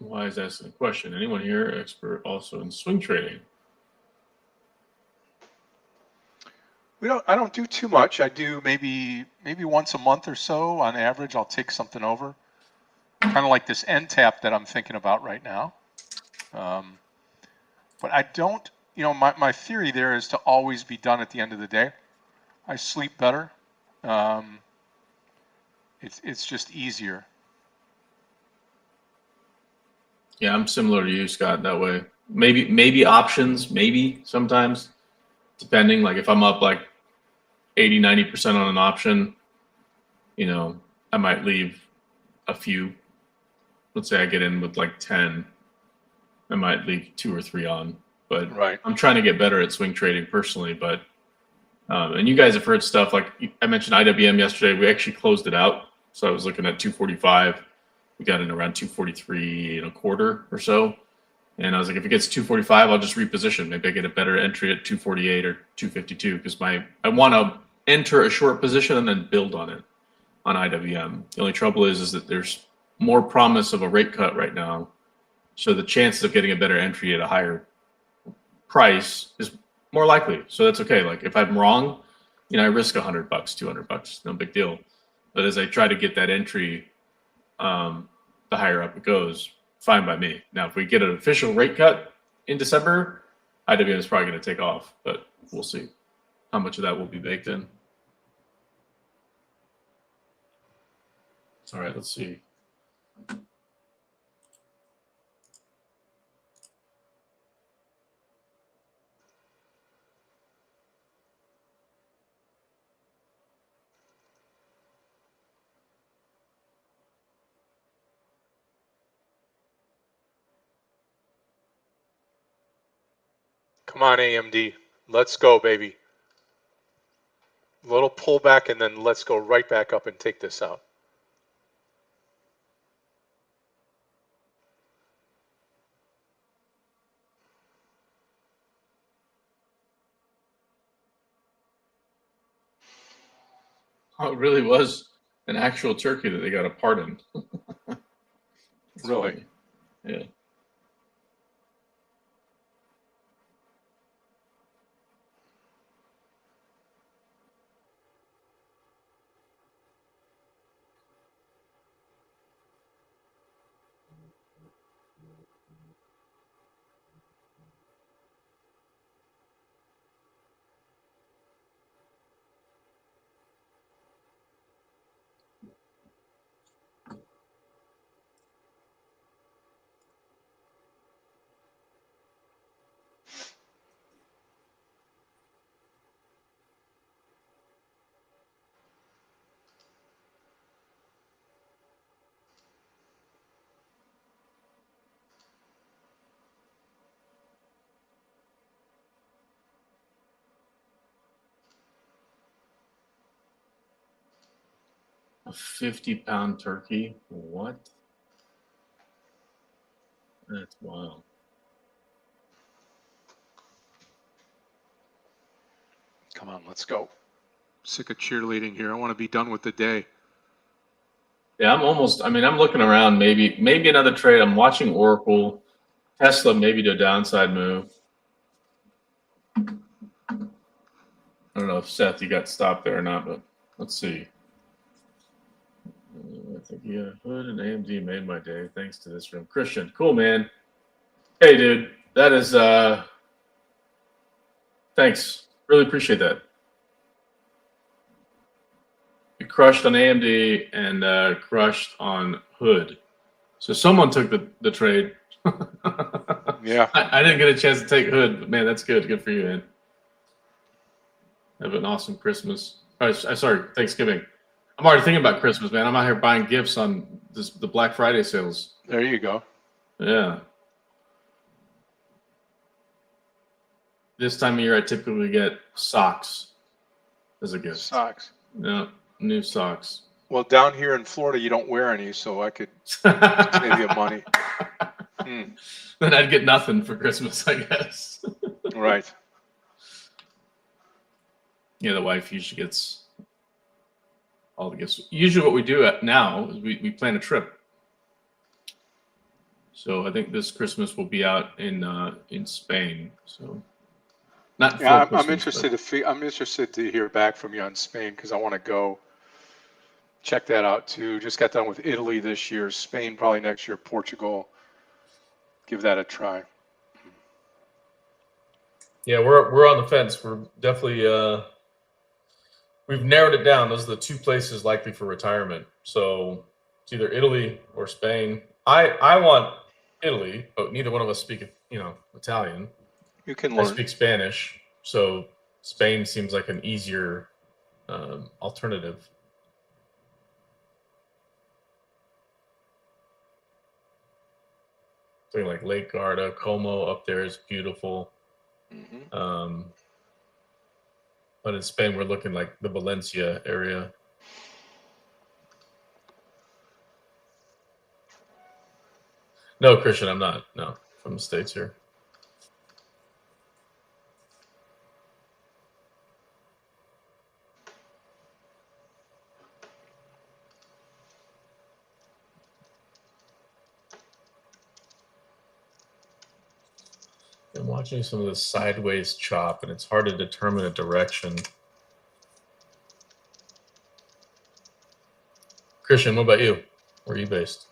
Why is asking a question? Anyone here expert also in swing trading? I don't do too much. I do maybe once a month or so on average. I'll take something over. Kind of like this NTAP that I'm thinking about right now. But I don't, my theory there is to always be done at the end of the day. I sleep better. It's just easier. Yeah, I'm similar to you, Scott, that way. Maybe options, maybe sometimes, depending. Like if I'm up like 80, 90% on an option, I might leave a few. Let's say I get in with like 10, I might leave 2 or 3 on. But right. I'm trying to get better at swing trading personally. But and you guys have heard stuff like I mentioned IWM yesterday. We actually closed it out. So I was looking at 245. We got in around 243 and a quarter or so. And I was like, if it gets 245, I'll just reposition. Maybe I get a better entry at 248 or 252 because I want to enter a short position and then build on it on IWM. The only trouble is that there's more promise of a rate cut right now. So the chances of getting a better entry at a higher price is more likely. So that's okay. Like if I'm wrong, I risk $100, $200, no big deal. But as I try to get that entry, the higher up it goes, fine by me. Now, if we get an official rate cut in December, IWM is probably going to take off, but we'll see how much of that will be baked in. All right, let's see. Come on, AMD. Let's go, baby. A little pullback, and then let's go right back up and take this out. Oh, it really was an actual turkey that they got a pardon. Really? Funny. Yeah. A 50-pound turkey? What? That's wild. Come on, let's go. Sick of cheerleading here. I want to be done with the day. Yeah, I'm looking around, maybe another trade. I'm watching Oracle, Tesla, maybe to a downside move. I don't know if Seth, you got stopped there or not, but let's see. I think Hood and AMD made my day thanks to this room. Christian, cool, man. Hey, dude, that is thanks. Really appreciate that. You crushed on AMD and crushed on Hood. So someone took the trade. Yeah. I didn't get a chance to take Hood, but man, that's good. Good for you, man. Have an awesome Christmas. Sorry, Thanksgiving. I'm already thinking about Christmas, man. I'm out here buying gifts on the Black Friday sales. There you go. Yeah. This time of year, I typically get socks as a gift. Socks. Yeah, new socks. Well, down here in Florida, you don't wear any, so I could save you money. Then I'd get nothing for Christmas, I guess. Right. Yeah, the wife usually gets all the gifts. Usually what we do now is we plan a trip. So I think this Christmas we'll be out in Spain. So not Yeah, Christmas, I'm interested I'm interested to hear back from you on Spain because I want to go check that out too. Just got done with Italy this year, Spain probably next year, Portugal. Give that a try. Yeah, we're on the fence. We're definitely we've narrowed it down. Those are the two places likely for retirement. So it's either Italy or Spain. I want Italy, but neither one of us speak Italian. You can I learn. speak Spanish, so Spain seems like an easier alternative. Something like Lake Garda, Como up there is beautiful. Mm-hmm. But in Spain, we're looking like the Valencia area. No, Christian, I'm not. No, from the States here. I'm watching some of this sideways chop, and it's hard to determine a direction. Christian, what about you? Where are you based?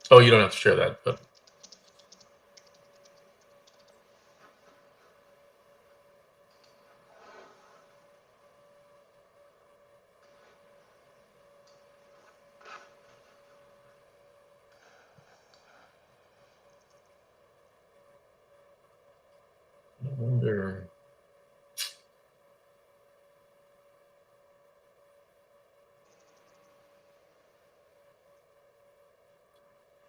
Oh, you don't have to share that, but I wonder.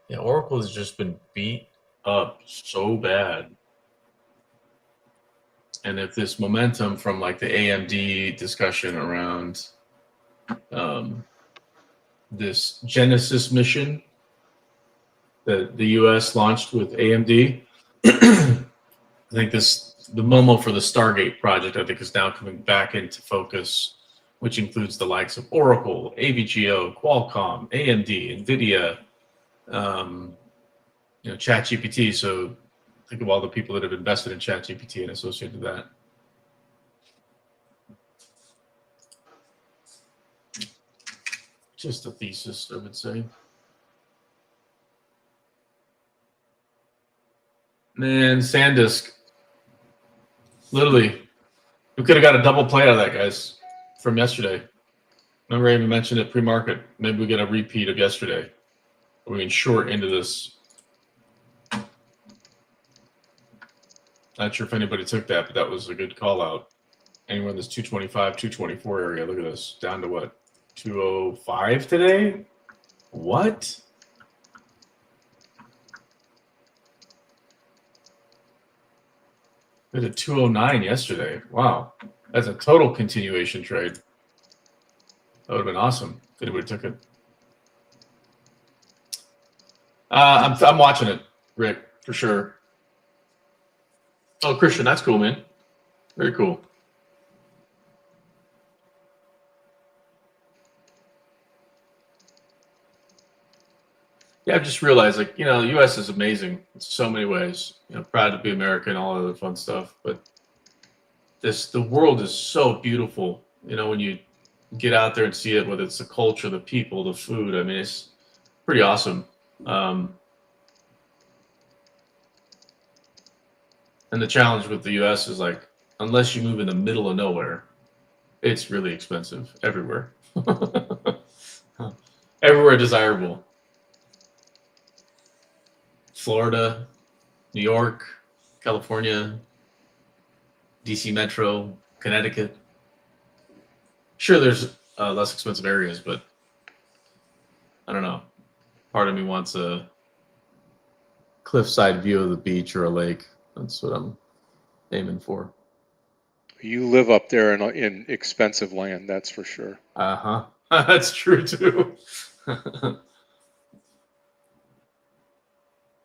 Yeah, Oracle has just been beat up so bad. And if this momentum from like the AMD discussion around this Genesis mission that the US launched with AMD, I think the Momo for the Stargate project, I think, is now coming back into focus, which includes the likes of Oracle, AVGO, Qualcomm, AMD, NVIDIA, ChatGPT. So think of all the people that have invested in ChatGPT and associated with that. Just a thesis, I would say. Man, SanDisk. Literally, we could have got a double play out of that, guys, from yesterday. Remember I even mentioned it pre-market. Maybe we get a repeat of yesterday. We can short into this. Not sure if anybody took that, but that was a good call out. Anywhere in this 225, 224 area. Look at this. Down to what? 205 today? What? We had a 209 yesterday. Wow. That's a total continuation trade. That would have been awesome if anybody took it. I'm watching it, Rick, for sure. Oh, Christian, that's cool, man. Very cool. Yeah, I've just realized, like, you know, the U.S. is amazing in so many ways. You know, proud to be American, all other fun stuff. But the world is so beautiful. You know, when you get out there and see it, whether it's the culture, the people, the food. I mean, it's pretty awesome. And the challenge with the U.S. is, like, unless you move in the middle of nowhere, it's really expensive everywhere. Everywhere desirable. Florida, New York, California, DC Metro, Connecticut. Sure, there's less expensive areas, but I don't know. Part of me wants a cliffside view of the beach or a lake. That's what I'm aiming for. You live up there in expensive land, that's for sure. Uh-huh. That's true, too.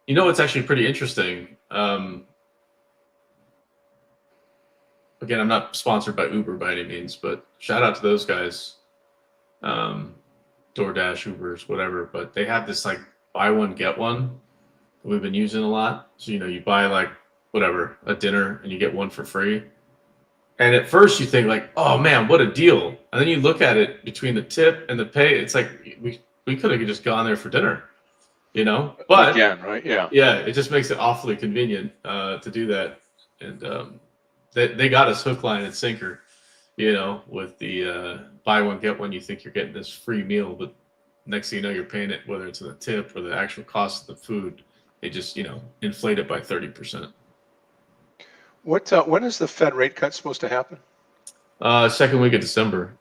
You know, it's actually pretty interesting. Again, I'm not sponsored by Uber by any means, but shout out to those guys. DoorDash, Ubers, whatever. But they have this, like, buy one, get one that we've been using a lot. So, you know, you buy, like, whatever, a dinner, and you get one for free. And at first you think, like, oh, man, what a deal. And then you look at it between the tip and the pay. It's like we could have just gone there for dinner, you know? But again, right? Yeah. Yeah, it just makes it awfully convenient to do that. And they got us hook, line, and sinker, you know, with the buy one, get one. You think you're getting this free meal, but next thing you know, you're paying it, whether it's in the tip or the actual cost of the food. They just, you know, inflate it by 30%. When is the Fed rate cut supposed to happen? Second week of December.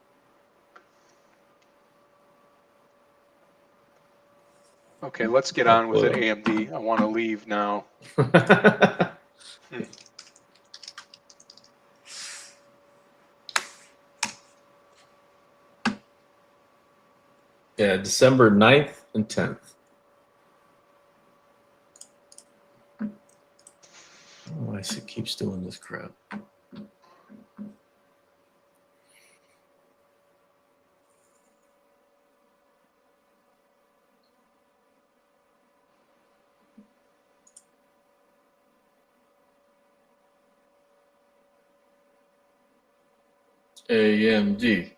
Okay, let's get on with it, AMD. I want to leave now. Yeah, December 9th and 10th. Oh, I see, keeps doing this crap. AMD.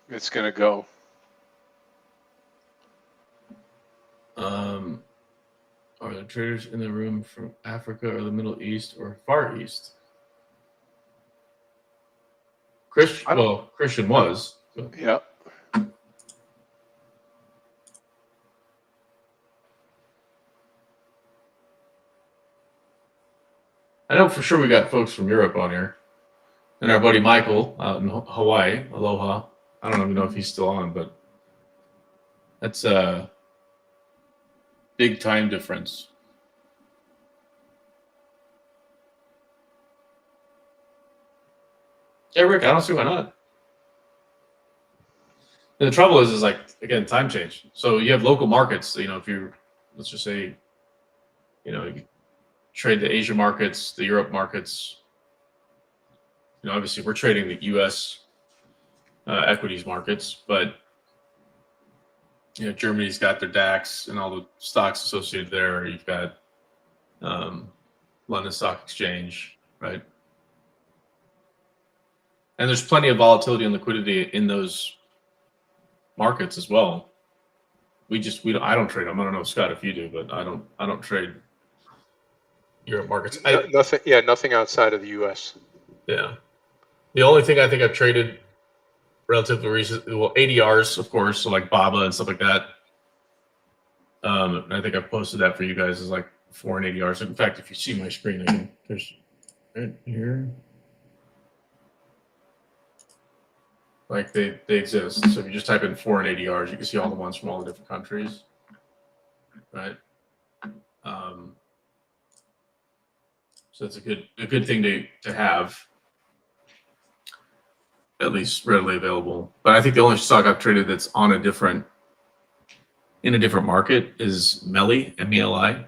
It's going to go. Are there traders in the room from Africa or the Middle East or Far East? Christian was. So. Yeah. I know for sure we got folks from Europe on here. And our buddy Michael out in Hawaii. Aloha. I don't even know if he's still on, but that's a big time difference. Yeah, Rick, I don't see why not. And the trouble is like, again, time change. So you have local markets, you know, if you, let's just say, you know, you trade the Asia markets, the Europe markets. You know, obviously we're trading the U.S. Equities markets, but you know, Germany's got their DAX and all the stocks associated there. You've got London Stock Exchange, right? And there's plenty of volatility and liquidity in those markets as well. I don't trade them. I don't know, Scott, if you do, but I don't trade Europe markets. Nothing outside of the U.S. Yeah. The only thing I think I've traded relatively recently, well, ADRs, of course, so like BABA and stuff like that. And I think I've posted that for you guys as like foreign ADRs. In fact, if you see my screen, there's right here. Like they exist. So if you just type in foreign ADRs, you can see all the ones from all the different countries, right? So it's a good thing to have. at least readily available. But I think the only stock I've traded that's on a different market is Meli, MELI.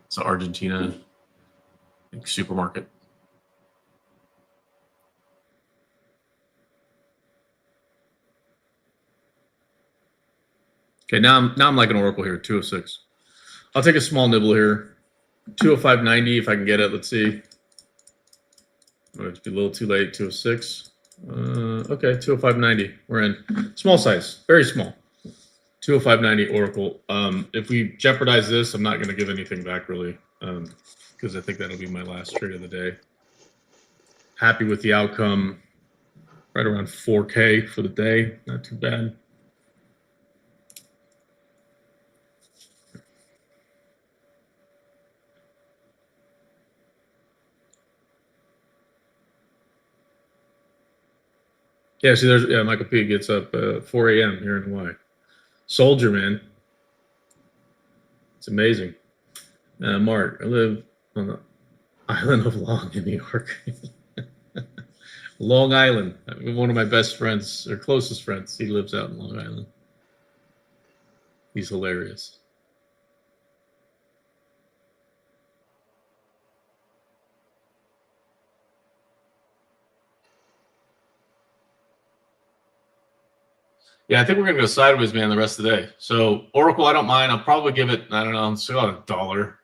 It's an Argentina supermarket. Okay, now I'm like an Oracle here, 206. I'll take a small nibble here. 205.90 if I can get it. Let's see. It's be a little too late. 206. Okay, 205.90. We're in. Small size, very small. 205.90 Oracle. If we jeopardize this, I'm not going to give anything back really, because I think that'll be my last trade of the day. Happy with the outcome. Right around 4K for the day. Not too bad. Yeah, see, there's Michael P gets up 4 a.m. here in Hawaii. Soldier, man. It's amazing. Mark, I live on the island of Long in New York. Long Island. One of my best friends, or closest friends, he lives out in Long Island. He's hilarious. Yeah, I think we're going to go sideways, man, the rest of the day. So Oracle, I don't mind. I'll probably give it, I don't know, it's about $1.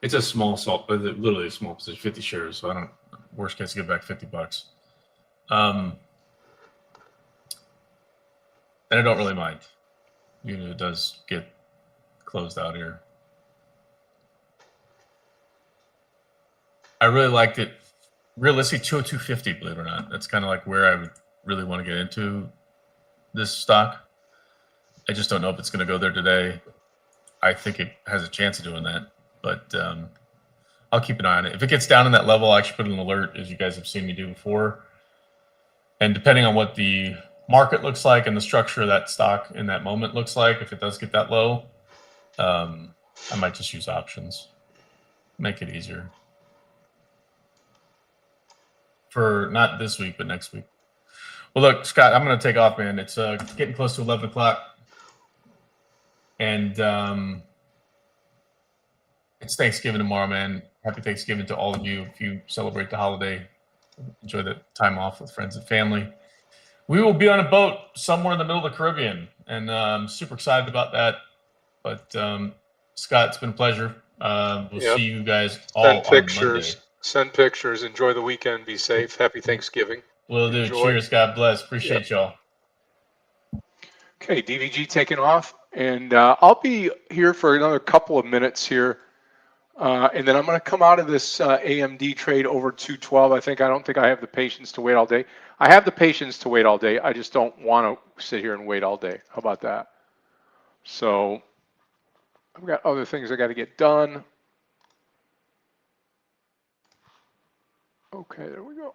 It's a small salt, but literally a small position, 50 shares. So I don't, worst case, give back $50. And I don't really mind. Even if it does get closed out here. I really liked it. Realistically, 202.50, believe it or not. That's kind of like where I would really want to get into this stock. I just don't know if it's going to go there today. I think it has a chance of doing that, but I'll keep an eye on it. If it gets down in that level, I'll actually put an alert, as you guys have seen me do before. And depending on what the market looks like and the structure of that stock in that moment looks like, if it does get that low, I might just use options. Make it easier. For not this week, but next week. Well, look, Scott, I'm going to take off, man. It's getting close to 11 o'clock. And it's Thanksgiving tomorrow, man. Happy Thanksgiving to all of you. If you celebrate the holiday, enjoy the time off with friends and family. We will be on a boat somewhere in the middle of the Caribbean, and I'm super excited about that. But Scott, it's been a pleasure. We'll see you guys all on Monday. Send pictures. Enjoy the weekend. Be safe. Happy Thanksgiving. Will do. Cheers. God bless. Appreciate y'all. Okay, DVG taking off, and I'll be here for another couple of minutes here, and then I'm going to come out of this AMD trade over 212. I don't think I have the patience to wait all day. I have the patience to wait all day. I just don't want to sit here and wait all day. How about that? So I've got other things I got to get done. Okay, there we go.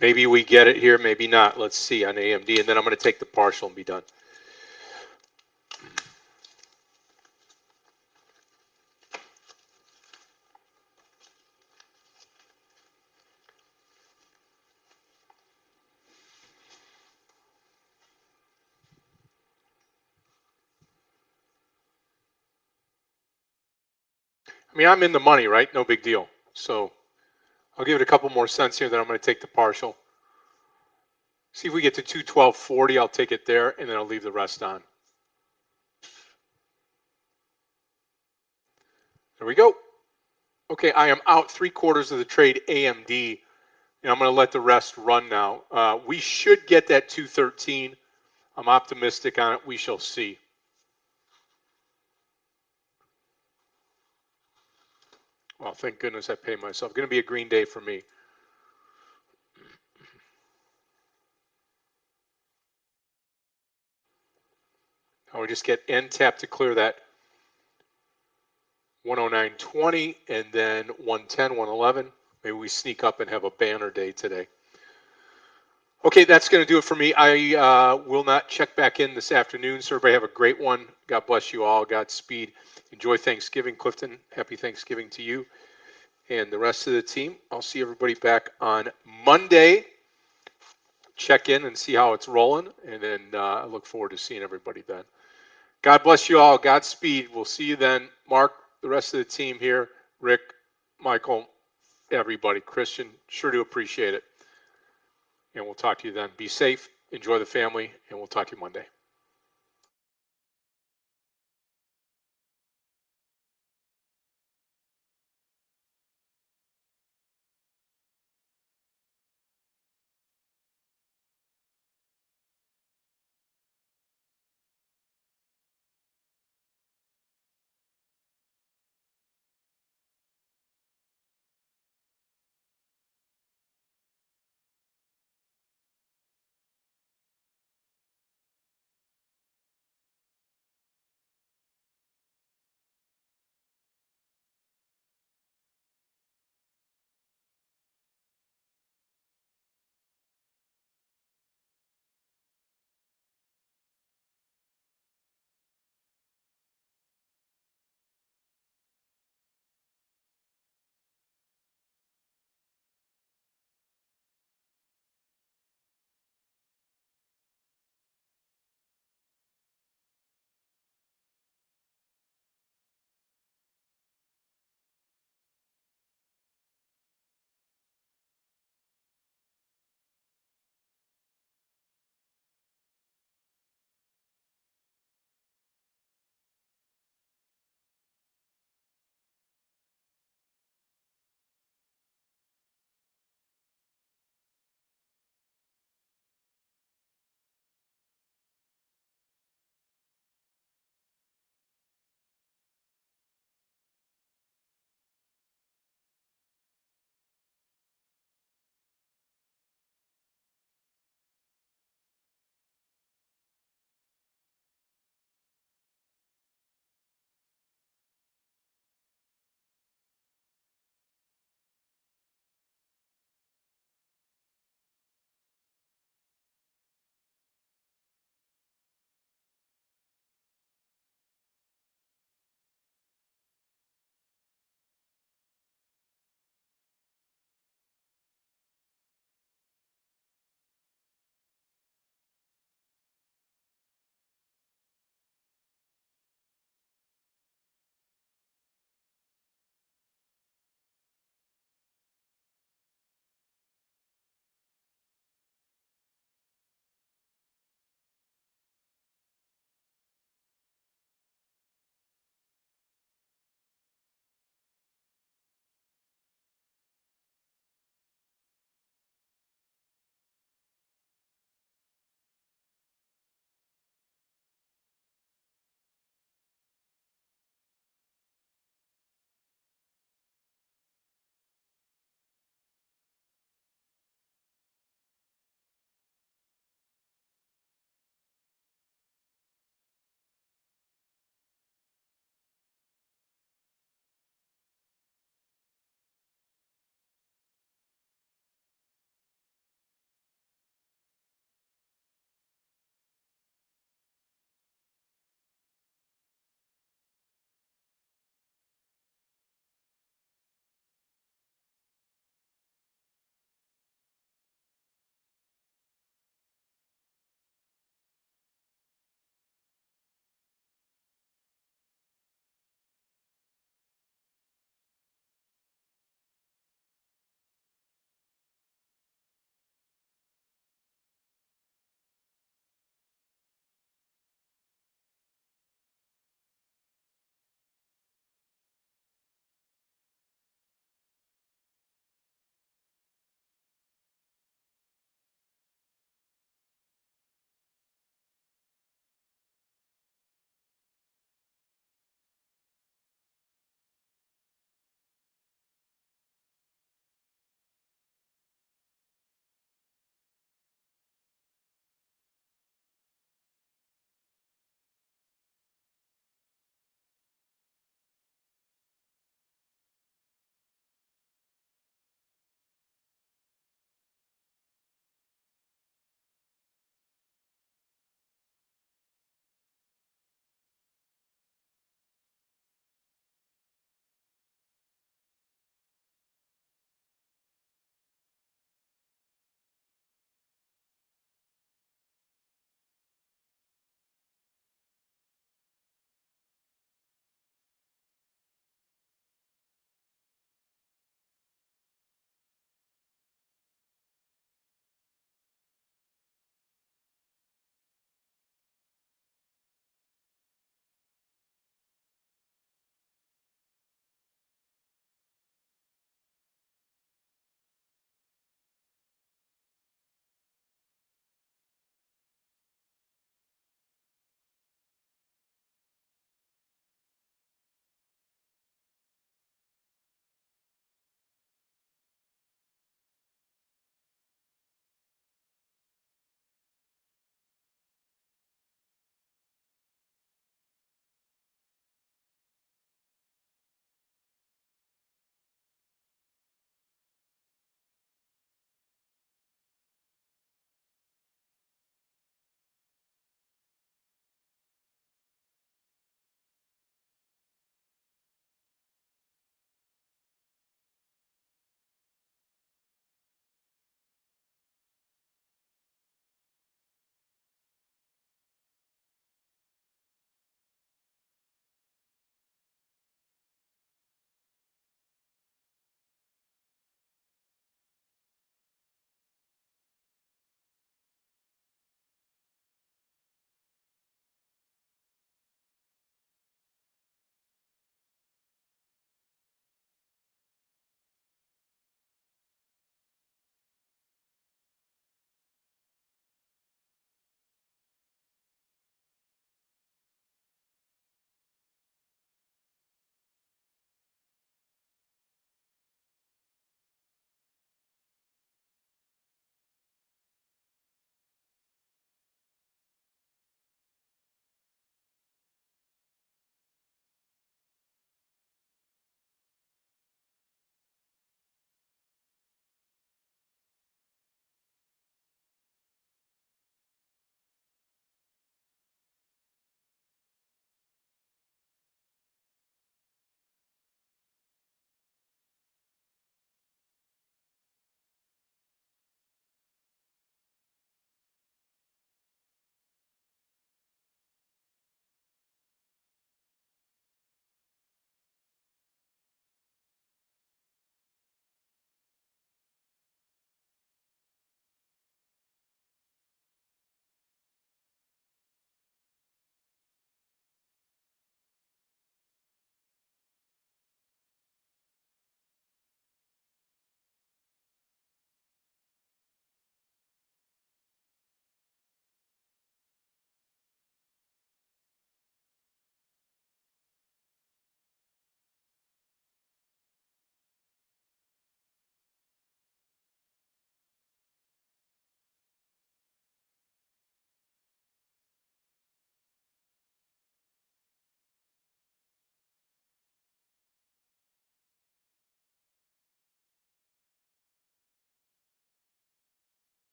Maybe we get it here, maybe not. Let's see on AMD, and then I'm going to take the partial and be done. I mean, I'm in the money, right? No big deal. So I'll give it a couple more cents here, then I'm going to take the partial. See if we get to 212.40. I'll take it there, and then I'll leave the rest on. There we go. Okay, I am out 3/4 of the trade AMD, and I'm going to let the rest run now. We should get that 213. I'm optimistic on it. We shall see. Well, thank goodness I paid myself. Going to be a green day for me. Now we just get end tap to clear that 109.20 and then 110, 111. Maybe we sneak up and have a banner day today. Okay, that's going to do it for me. I will not check back in this afternoon. So everybody have a great one. God bless you all. Godspeed. Enjoy Thanksgiving. Clifton, happy Thanksgiving to you and the rest of the team. I'll see everybody back on Monday. Check in and see how it's rolling. And then I look forward to seeing everybody then. God bless you all. Godspeed. We'll see you then. Mark, the rest of the team here, Rick, Michael, everybody, Christian, sure do appreciate it. And we'll talk to you then. Be safe, enjoy the family, and we'll talk to you Monday.